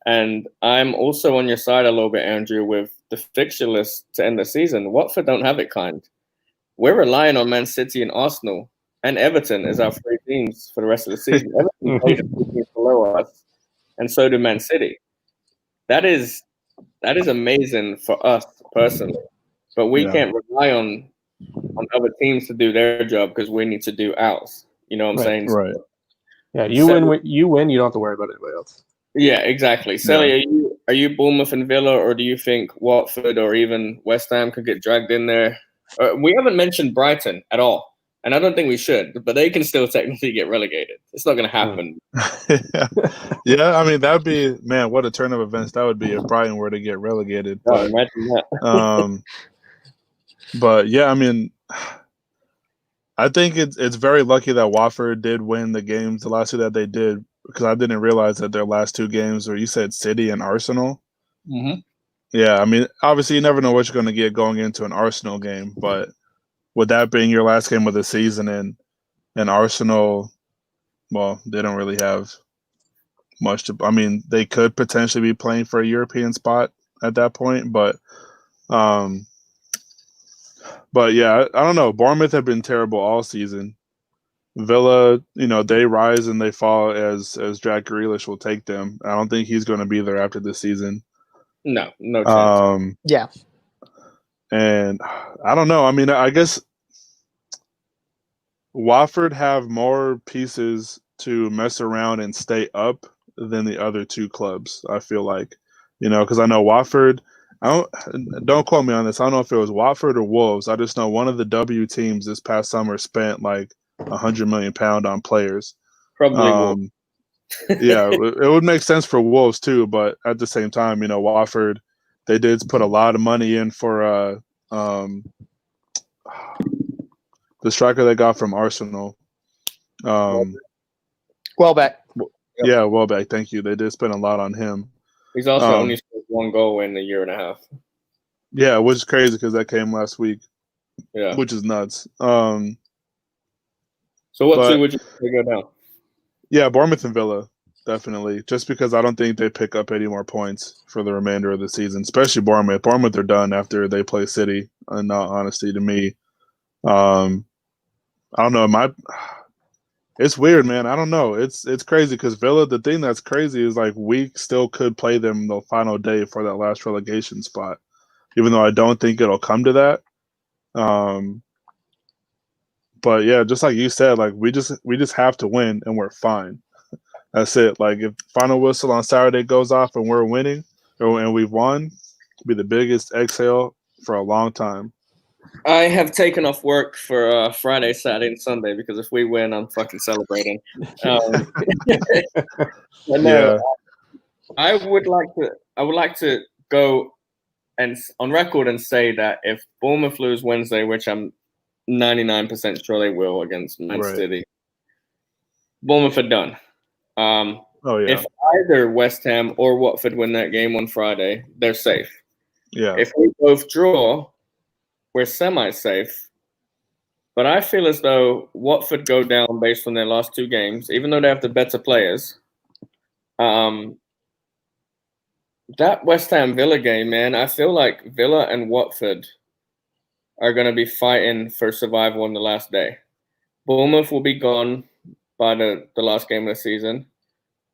and I'm also on your side a little bit, Andrew, with the fixture list to end the season. Watford don't have it kind. We're relying on Man City and Arsenal and Everton as our three teams for the rest of the season. Everton played a few teams below us, and so do Man City. That is amazing for us personally, but we can't rely on other teams to do their job because we need to do ours. You know what I'm saying? Right. Yeah, you win. You win. You don't have to worry about anybody else. Yeah, exactly. Sally, are you Bournemouth and Villa, or do you think Watford or even West Ham could get dragged in there? We haven't mentioned Brighton at all, and I don't think we should, but they can still technically get relegated. It's not going to happen. Yeah, I mean, that'd be, man, what a turn of events that would be if Brighton were to get relegated. Oh, But, imagine that. but yeah, I mean, I think it's very lucky that Watford did win the games, the last two that they did, because I didn't realize that their last two games were, you said City and Arsenal. Mm-hmm. Yeah, I mean, obviously you never know what you're going to get going into an Arsenal game, but with that being your last game of the season and Arsenal, well, they don't really have much to. I mean, they could potentially be playing for a European spot at that point, but yeah, I don't know. Bournemouth have been terrible all season. Villa, they rise and they fall as Jack Grealish will take them. I don't think he's going to be there after this season. No chance. Yeah. And I don't know. I mean, I guess Watford have more pieces to mess around and stay up than the other two clubs, I feel like. Because I know Watford, don't quote me on this. I don't know if it was Watford or Wolves. I just know one of the W teams this past summer spent like £100 million on players. Probably yeah, it would make sense for Wolves too, but at the same time, Watford, they did put a lot of money in for the striker they got from Arsenal. Welbeck. Yeah, Welbeck. Thank you. They did spend a lot on him. He's also only scored one goal in a year and a half. Yeah, which is crazy because that came last week. Yeah, which is nuts. So what two would you go down? Yeah, Bournemouth and Villa, definitely. Just because I don't think they pick up any more points for the remainder of the season, especially Bournemouth. Bournemouth are done after they play City, in all honesty, to me. I don't know. It's weird, man. I don't know. It's crazy because Villa, the thing that's crazy is like we still could play them the final day for that last relegation spot, even though I don't think it'll come to that. But yeah, just like you said, like we just have to win and we're fine. That's it. Like if final whistle on Saturday goes off and we're winning and we've won, it'll be the biggest exhale for a long time. I have taken off work for Friday, Saturday, and Sunday because if we win, I'm fucking celebrating. I would like to go and on record and say that if Bournemouth lose Wednesday, which I'm 99% sure they will against Man City, Bournemouth are done. If either West Ham or Watford win that game on Friday, they're safe. Yeah. If we both draw, we're semi-safe. But I feel as though Watford go down based on their last two games, even though they have the better players. That West Ham Villa game, man, I feel like Villa and Watford are going to be fighting for survival on the last day. Bournemouth will be gone by the last game of the season.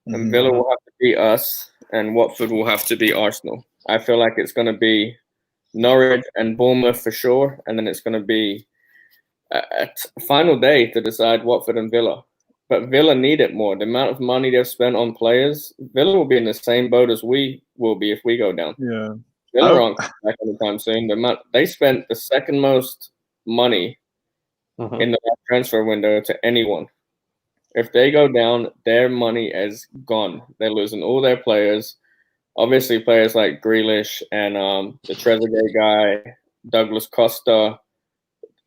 And Villa will have to beat us, and Watford will have to beat Arsenal. I feel like it's going to be Norwich and Bournemouth for sure, and then it's going to be a final day to decide Watford and Villa. But Villa need it more. The amount of money they've spent on players, Villa will be in the same boat as we will be if we go down. Yeah. Villa aren't coming back anytime soon. They spent the second most money in the transfer window to anyone. If they go down, their money is gone. They're losing all their players. Obviously, players like Grealish and the Trezeguet guy, Douglas Costa.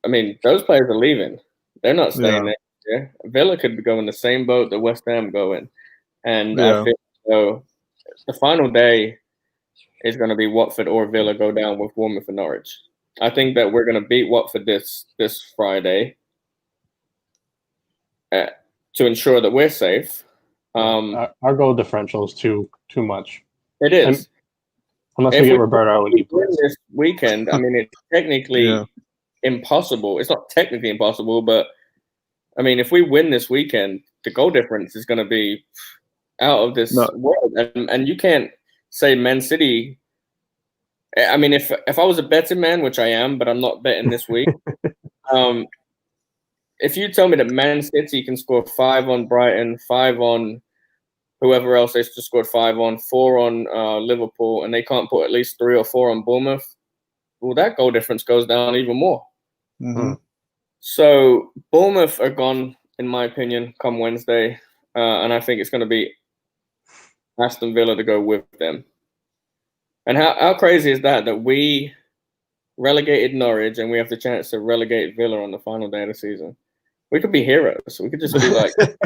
I mean, those players are leaving. They're not staying there. Yeah. Villa could go in the same boat that West Ham go in. And I feel so the final day, is going to be Watford or Villa go down with Bournemouth and Norwich. I think that we're going to beat Watford this Friday to ensure that we're safe. Our goal differential is too much. It is. Unless we get Roberto and he plays this weekend, I mean, it's technically impossible. It's not technically impossible, but I mean, if we win this weekend, the goal difference is going to be out of this world. And you can't say Man City. I mean, if I was a betting man, which I am, but I'm not betting this week. If you tell me that Man City can score 5 on Brighton, 5 on whoever else they just scored 5 on, 4 on Liverpool, and they can't put at least 3 or 4 on Bournemouth, well, that goal difference goes down even more. Mm-hmm. So Bournemouth are gone, in my opinion, come Wednesday, and I think it's going to be Aston Villa to go with them. And how crazy is that we relegated Norwich and we have the chance to relegate Villa on the final day of the season? We could be heroes. We could just be like best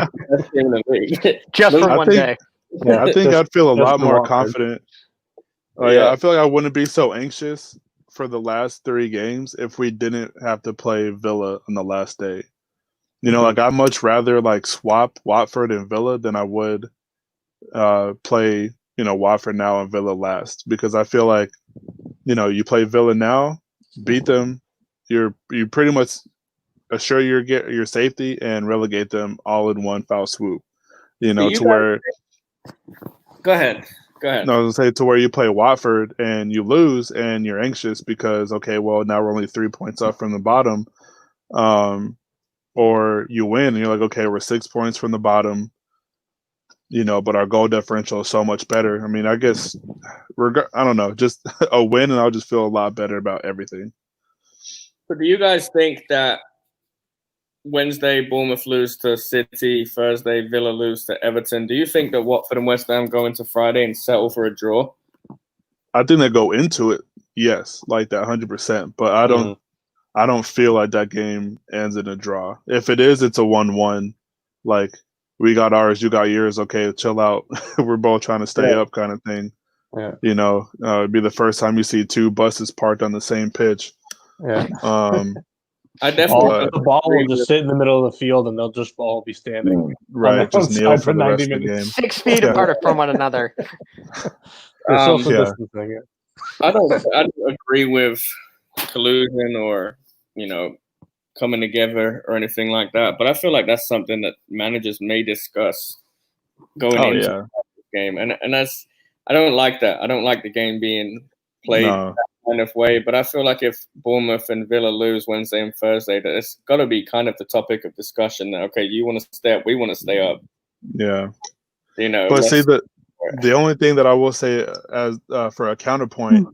team in the league. Just for one day. Yeah, I think I'd feel a lot more confident. I feel like I wouldn't be so anxious for the last 3 games if we didn't have to play Villa on the last day. You know, like I'd much rather like swap Watford and Villa than I would play, you know, Watford now and Villa last, because I feel like, you know, you play Villa now, beat them, you pretty much assure your safety and relegate them all in one foul swoop. You know, where. Go ahead. No, I was gonna say to where you play Watford and you lose and you're anxious because okay, well now we're only 3 points up from the bottom, or you win and you're like okay, we're 6 points from the bottom, you know, but our goal differential is so much better. I mean, I guess I don't know, just a win and I'll just feel a lot better about everything. So, do you guys think that Wednesday, Bournemouth lose to City. Thursday, Villa lose to Everton. Do you think that Watford and West Ham go into Friday and settle for a draw? I think they go into it, yes, like that 100%. But I don't feel like that game ends in a draw. If it is, it's a 1-1. Like we got ours, you got yours. Okay, chill out. We're both trying to stay up, kind of thing. Yeah. You know, it'd be the first time you see 2 buses parked on the same pitch. Yeah. I definitely the ball will just sit in the middle of the field and they'll just all be standing. Right, just kneel for the rest of the game. 6 feet apart from one another. Social distancing. I don't agree with collusion or, you know, coming together or anything like that. But I feel like that's something that managers may discuss going into the game. And that's I don't like that. I don't like the game being played that kind of way. But I feel like if Bournemouth and Villa lose Wednesday and Thursday, that it's got to be kind of the topic of discussion. That okay, you want to stay up, we want to stay up. Yeah. You know. But see, the only thing that I will say as for a counterpoint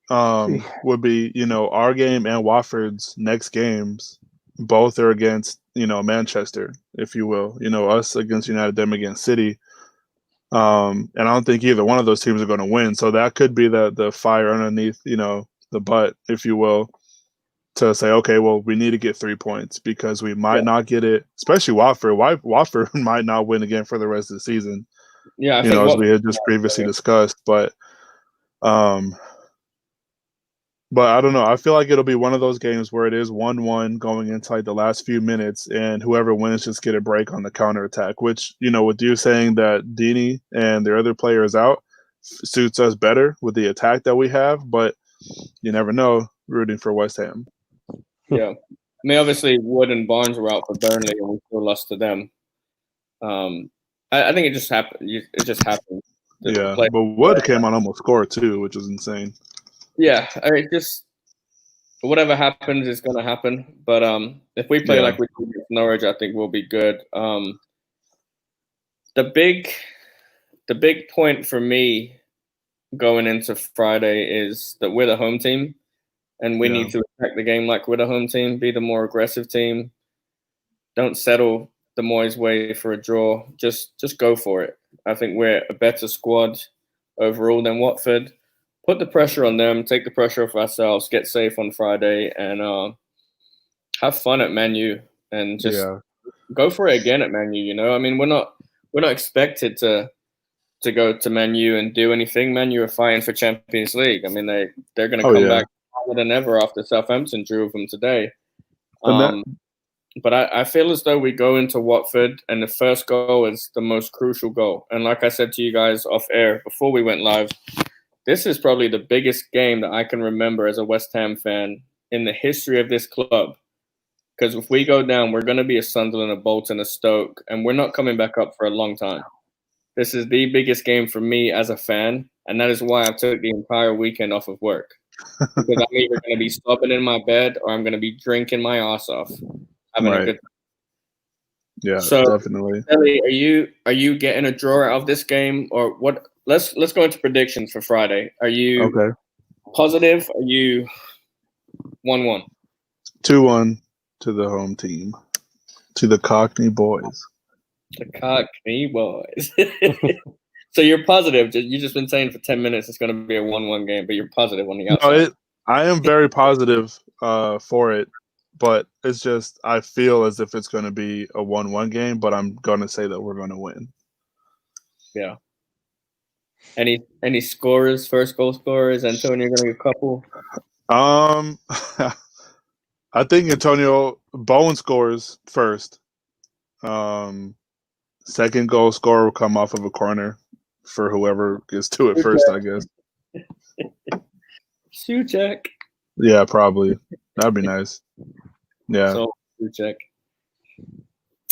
would be, you know, our game and Watford's next games both are against, you know, Manchester, if you will. You know, us against United, them against City. And I don't think either one of those teams are going to win. So that could be the fire underneath, you know, the butt, if you will, to say, okay, well, we need to get 3 points because we might not get it, especially Watford. Watford might not win again for the rest of the season. Yeah, you know, as we had just previously discussed. But I don't know. I feel like it'll be one of those games where it is 1-1 going into like the last few minutes, and whoever wins just get a break on the counterattack, which, you know, with you saying that Dini and their other players out suits us better with the attack that we have, but you never know rooting for West Ham. Yeah. I mean, obviously Wood and Barnes were out for Burnley and we still lost to them. I think it just happened. It just happened. Yeah, but Wood came on almost scored too, which is insane. Yeah, I mean, just whatever happens is going to happen. But if we play like we did with Norwich, I think we'll be good. The big point for me going into Friday is that we're the home team, and we need to attack the game like we're the home team. Be the more aggressive team. Don't settle the Moyes way for a draw. Just go for it. I think we're a better squad overall than Watford. Put the pressure on them, take the pressure off ourselves, get safe on Friday, and have fun at Man U, and just go for it again at Man U. You know, I mean, we're not expected to to go to Man U and do anything, Man U are fighting for Champions League. I mean, they're going to come back harder than ever after Southampton drew with them today. But I feel as though we go into Watford and the first goal is the most crucial goal. And like I said to you guys off air before we went live, this is probably the biggest game that I can remember as a West Ham fan in the history of this club. Because if we go down, we're going to be a Sunderland, a Bolton, a Stoke, and we're not coming back up for a long time. This is the biggest game for me as a fan, and that is why I took the entire weekend off of work. Because I'm either going to be stopping in my bed or I'm going to be drinking my ass off, having a good time. Yeah, so, definitely. Ellie, are you getting a draw out of this game, or what? Let's go into predictions for Friday. Are you positive? Are you 1-1? 2-1 to the home team, to the Cockney boys. The Cockney boys. So you're positive. You've just been saying for 10 minutes it's going to be a 1-1 game, but you're positive on the outside. I am very positive for it, but it's just I feel as if it's going to be a 1-1 game, but I'm going to say that we're going to win. Yeah. Any scorers, first goal scorers? Antonio going to get a couple? I think Antonio Bowen scores first. Second goal scorer will come off of a corner for whoever gets to it first, I guess. Souček. Yeah, probably. That'd be nice. Yeah. So Souček.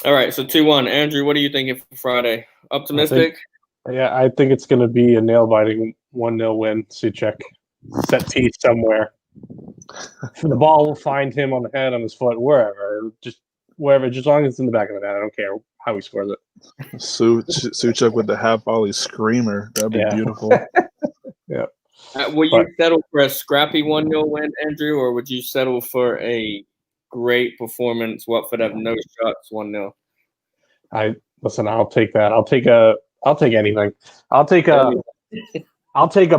All right, so 2-1. Andrew, what are you thinking for Friday? Optimistic? I think it's going to be a nail-biting 1-0 win. Souček, set piece somewhere. The ball will find him on the head, on his foot, wherever. Just wherever, just as long as it's in the back of the net. I don't care how he scores it. Souček with the half volley screamer. That'd be beautiful. Yeah. Will you settle for a scrappy 1-0 win, Andrew, or would you settle for a great performance? Watford have no shots, 1-0. I'll take that. I'll take anything. I'll take a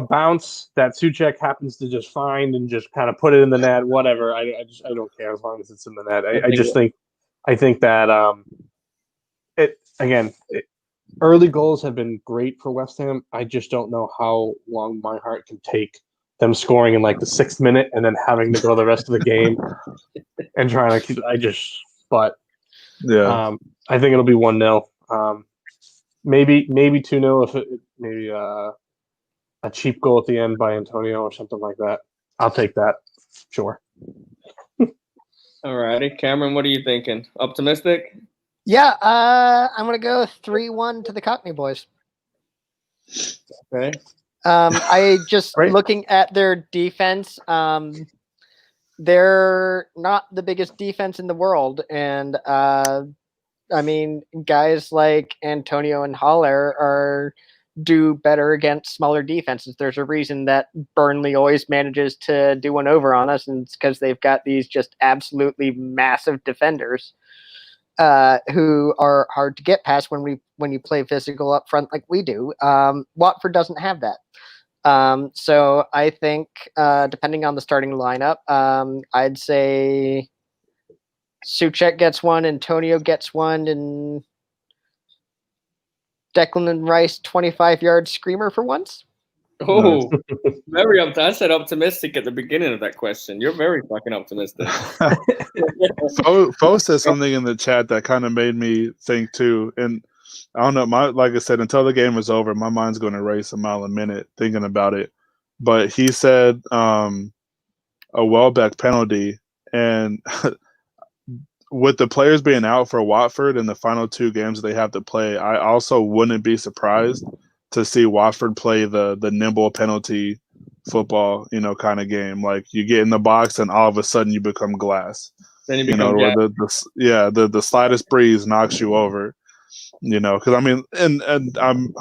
bounce that Souček happens to just find and just kind of put it in the net. Whatever. I don't care as long as it's in the net. I think that early goals have been great for West Ham. I just don't know how long my heart can take them scoring in like the 6th minute and then having to go the rest of the game and trying to. I think it'll be 1-0. Maybe 2-0 if maybe a cheap goal at the end by Antonio or something like that. I'll take that. Sure. All righty. Cameron, what are you thinking? Optimistic? Yeah, I'm going to go 3-1 to the Cockney boys. Okay. I just looking at their defense, they're not the biggest defense in the world. And, I mean, guys like Antonio and Haller do better against smaller defenses. There's a reason that Burnley always manages to do one over on us, and it's because they've got these just absolutely massive defenders who are hard to get past when you play physical up front like we do. Watford doesn't have that. So I think depending on the starting lineup, I'd say Souček gets one, Antonio gets one, and Declan Rice 25-yard screamer for once. Oh, very I said optimistic at the beginning of that question. You're very fucking optimistic. Fo said something in the chat that kind of made me think too. And I don't know, like I said, until the game was over, my mind's going to race a mile a minute thinking about it. But he said a Welbeck penalty, and with the players being out for Watford in the final 2 games they have to play, I also wouldn't be surprised to see Watford play the nimble penalty football, kind of game. Like you get in the box and all of a sudden you become glass. Then you become where the slightest breeze knocks you over. Because I mean, and I'm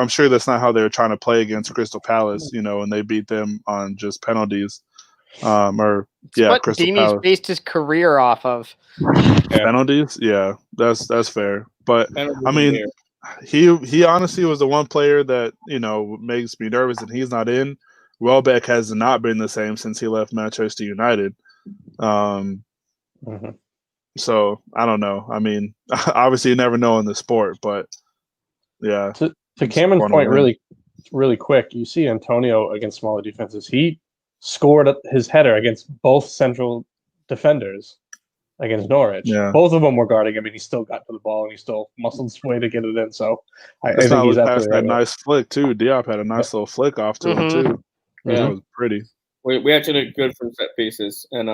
sure that's not how they were trying to play against Crystal Palace. And they beat them on just penalties. What Crystal Palace based his career off of. Penalties. Yeah, that's fair. But I mean, he honestly was the one player that makes me nervous, and he's not in. Welbeck has not been the same since he left Manchester United. So I don't know. I mean, obviously you never know in the sport, but yeah. To Just Cameron's wanna point, win. really quick, you see Antonio against smaller defenses. He scored his header against both central defenders against Norwich. Yeah. Both of them were guarding him, and he still got to the ball, and he still muscled his way to get it in. So I Let's think not he's look past absolutely that right. nice flick too. Diop had a nice little flick off to him too. Yeah. That was pretty. We actually look good from set pieces, and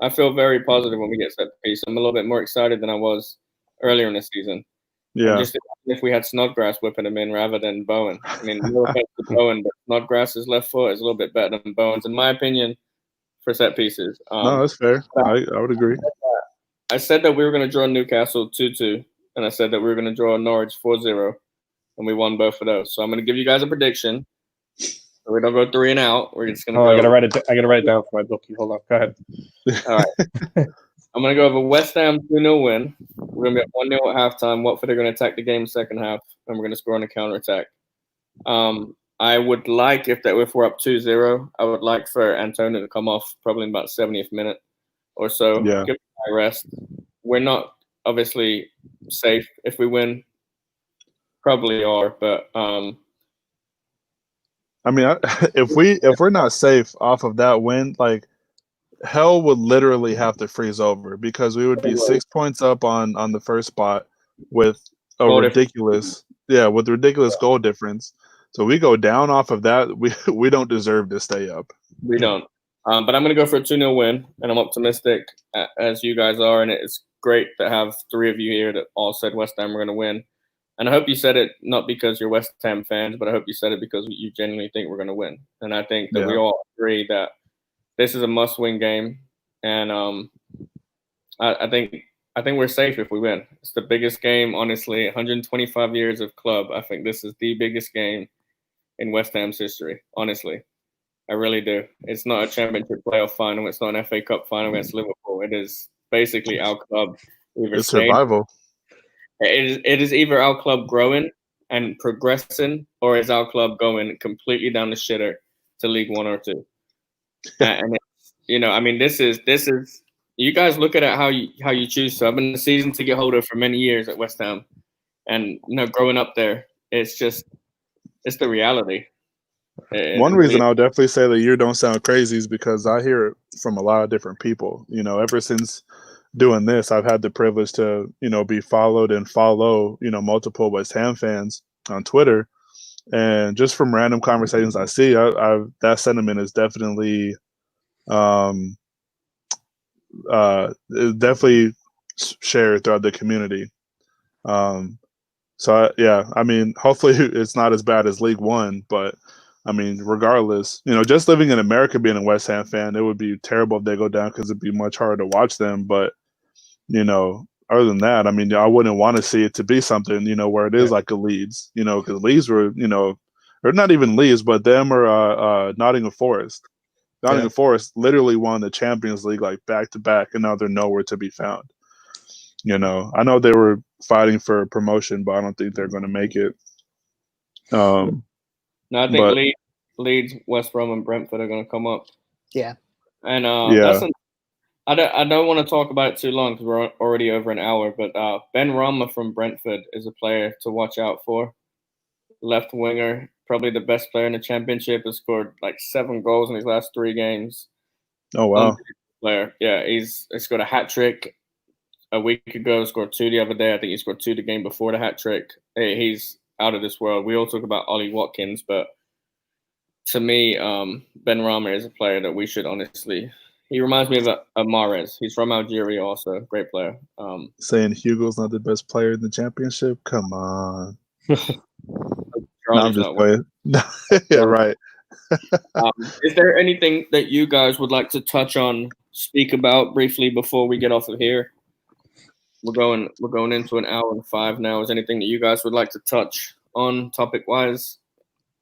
I feel very positive when we get set piece. I'm a little bit more excited than I was earlier in the season. Yeah. And just if we had Snodgrass whipping him in rather than Bowen. I mean, no offense to Bowen, but Snodgrass's left foot is a little bit better than Bowen's, in my opinion, for set pieces. No, that's fair. I would agree. I said that we were going to draw Newcastle 2-2, and I said that we were going to draw Norwich 4-0, and we won both of those. So I'm going to give you guys a prediction. So we don't go 3 and out. We're just going to go. I gotta write it down for my bookie. Hold on. Go ahead. All right. I'm going to go over West Ham 2-0 win. We're going to be at 1-0 at halftime. Watford are going to attack the game second half, and we're going to score on a counter-attack. I would like, if we're up 2-0, I would like for Antonio to come off probably in about 70th minute or so. Yeah. Give him a rest. We're not obviously safe if we win. Probably are, but I mean, if we're not safe off of that win, like hell would literally have to freeze over because we would be 6 points up on the first spot with a Goal ridiculous goal difference. So we go down off of that, we don't deserve to stay up. We don't. But I'm going to go for a 2-0 win, and I'm optimistic as you guys are, and it's great to have 3 of you here that all said West Ham are going to win. And I hope you said it not because you're West Ham fans, but I hope you said it because you genuinely think we're going to win. And I think that we all agree that this is a must-win game, and I think we're safe if we win. It's the biggest game, honestly. 125 years of club. I think this is the biggest game in West Ham's history, honestly. I really do. It's not a championship playoff final. It's not an FA Cup final against Liverpool. It is basically our club. It's survival. It is either our club growing and progressing, or is our club going completely down the shitter to League 1 or 2. And I mean, this is. You guys look at it how you choose. So I've been a season ticket holder for many years at West Ham, and growing up there, it's the reality. One reason I'll definitely say the year don't sound crazy is because I hear it from a lot of different people. Ever since doing this, I've had the privilege to, be followed and follow, multiple West Ham fans on Twitter. And just from random conversations I see, that sentiment is definitely shared throughout the community. I mean, hopefully it's not as bad as League 1, but I mean, regardless, just living in America, being a West Ham fan, it would be terrible if they go down because it'd be much harder to watch them. But, other than that, I mean, I wouldn't want to see it to be something, where it is like a Leeds, because Leeds were, or not even Leeds, but them or Nottingham Forest. Nottingham Forest literally won the Champions League like back to back, and now they're nowhere to be found. I know they were fighting for promotion, but I don't think they're going to make it. No, I think Leeds, West Brom, and Brentford are going to come up. Yeah. And I don't want to talk about it too long because we're already over an hour, but Ben Rama from Brentford is a player to watch out for. Left winger, probably the best player in the championship, has scored like 7 goals in his last 3 games. Oh, wow. Player. Yeah, he's scored a hat-trick a week ago, scored 2 the other day. I think he scored 2 the game before the hat-trick. He's out of this world. We all talk about Ollie Watkins, but to me, Ben Rama is a player that we should honestly. He reminds me of Mahrez. He's from Algeria, also great player. Saying Hugo's not the best player in the championship? Come on. No, I'm just playing. Yeah, right. Is there anything that you guys would like to touch on, speak about briefly before we get off of here? We're going into an hour and 5 now. Is there anything that you guys would like to touch on topic-wise?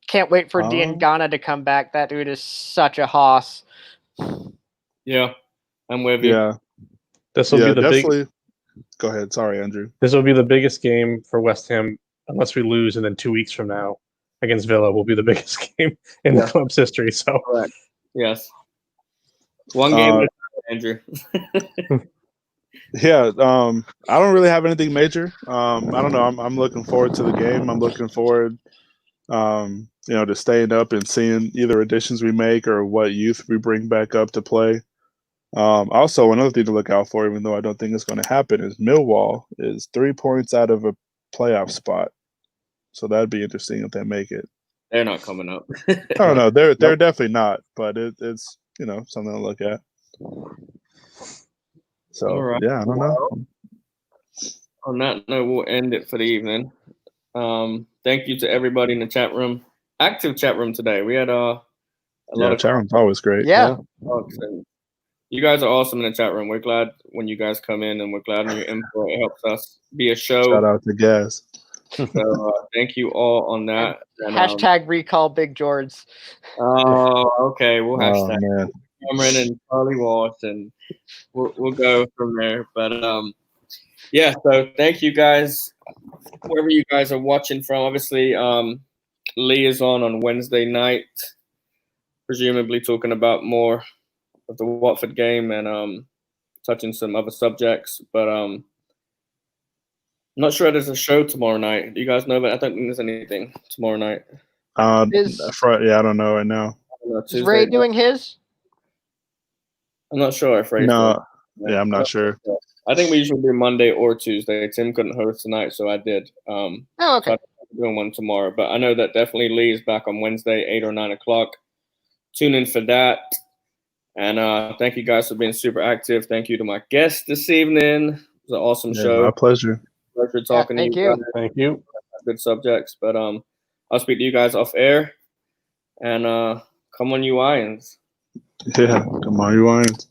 Can't wait for Diangana to come back. That dude is such a hoss. Yeah, I'm with you. Yeah, this will be the definitely. Go ahead. Sorry, Andrew. This will be the biggest game for West Ham, unless we lose, and then 2 weeks from now against Villa will be the biggest game in the club's history. So, correct. Yes, one game, Andrew. Yeah, I don't really have anything major. I don't know. I'm looking forward to the game. I'm looking forward, to staying up and seeing either additions we make or what youth we bring back up to play. Also, another thing to look out for, even though I don't think it's going to happen, is Millwall is 3 points out of a playoff spot. So that'd be interesting if they make it. They're not coming up. Oh no, they're definitely not, but it's something to look at. So All right. yeah, I don't know. On that note, we'll end it for the evening. Thank you to everybody in the chat room. Active chat room today. We had a lot of chat room's always great. Yeah. talks, and you guys are awesome in the chat room. We're glad when you guys come in, and we're glad when your input. It helps us be a show. Shout out to Gaz. So thank you all on that. And, Hashtag recall Big George. Oh, okay. We'll hashtag man. Cameron and Charlie Walsh, and we'll go from there. But yeah. So thank you guys, wherever you guys are watching from. Obviously, Lee is on Wednesday night, presumably talking about more of the Watford game and touching some other subjects. But I'm not sure there's a show tomorrow night. Do you guys know that? I don't think there's anything tomorrow night. I don't know right now. Is Ray doing his? I'm not sure if Ray's No, doing. yeah, I'm not sure. I think we usually do Monday or Tuesday. Tim couldn't host tonight, so I did. Oh, okay. So I'm doing one tomorrow, but I know that definitely Lee is back on Wednesday, 8 or 9 o'clock. Tune in for that. And thank you guys for being super active. Thank you to my guest this evening. It was an awesome show. My pleasure. Pleasure talking to you. Guys. Thank you. Good subjects, but I'll speak to you guys off air. And come on, you Lions. Yeah, come on, you Lions.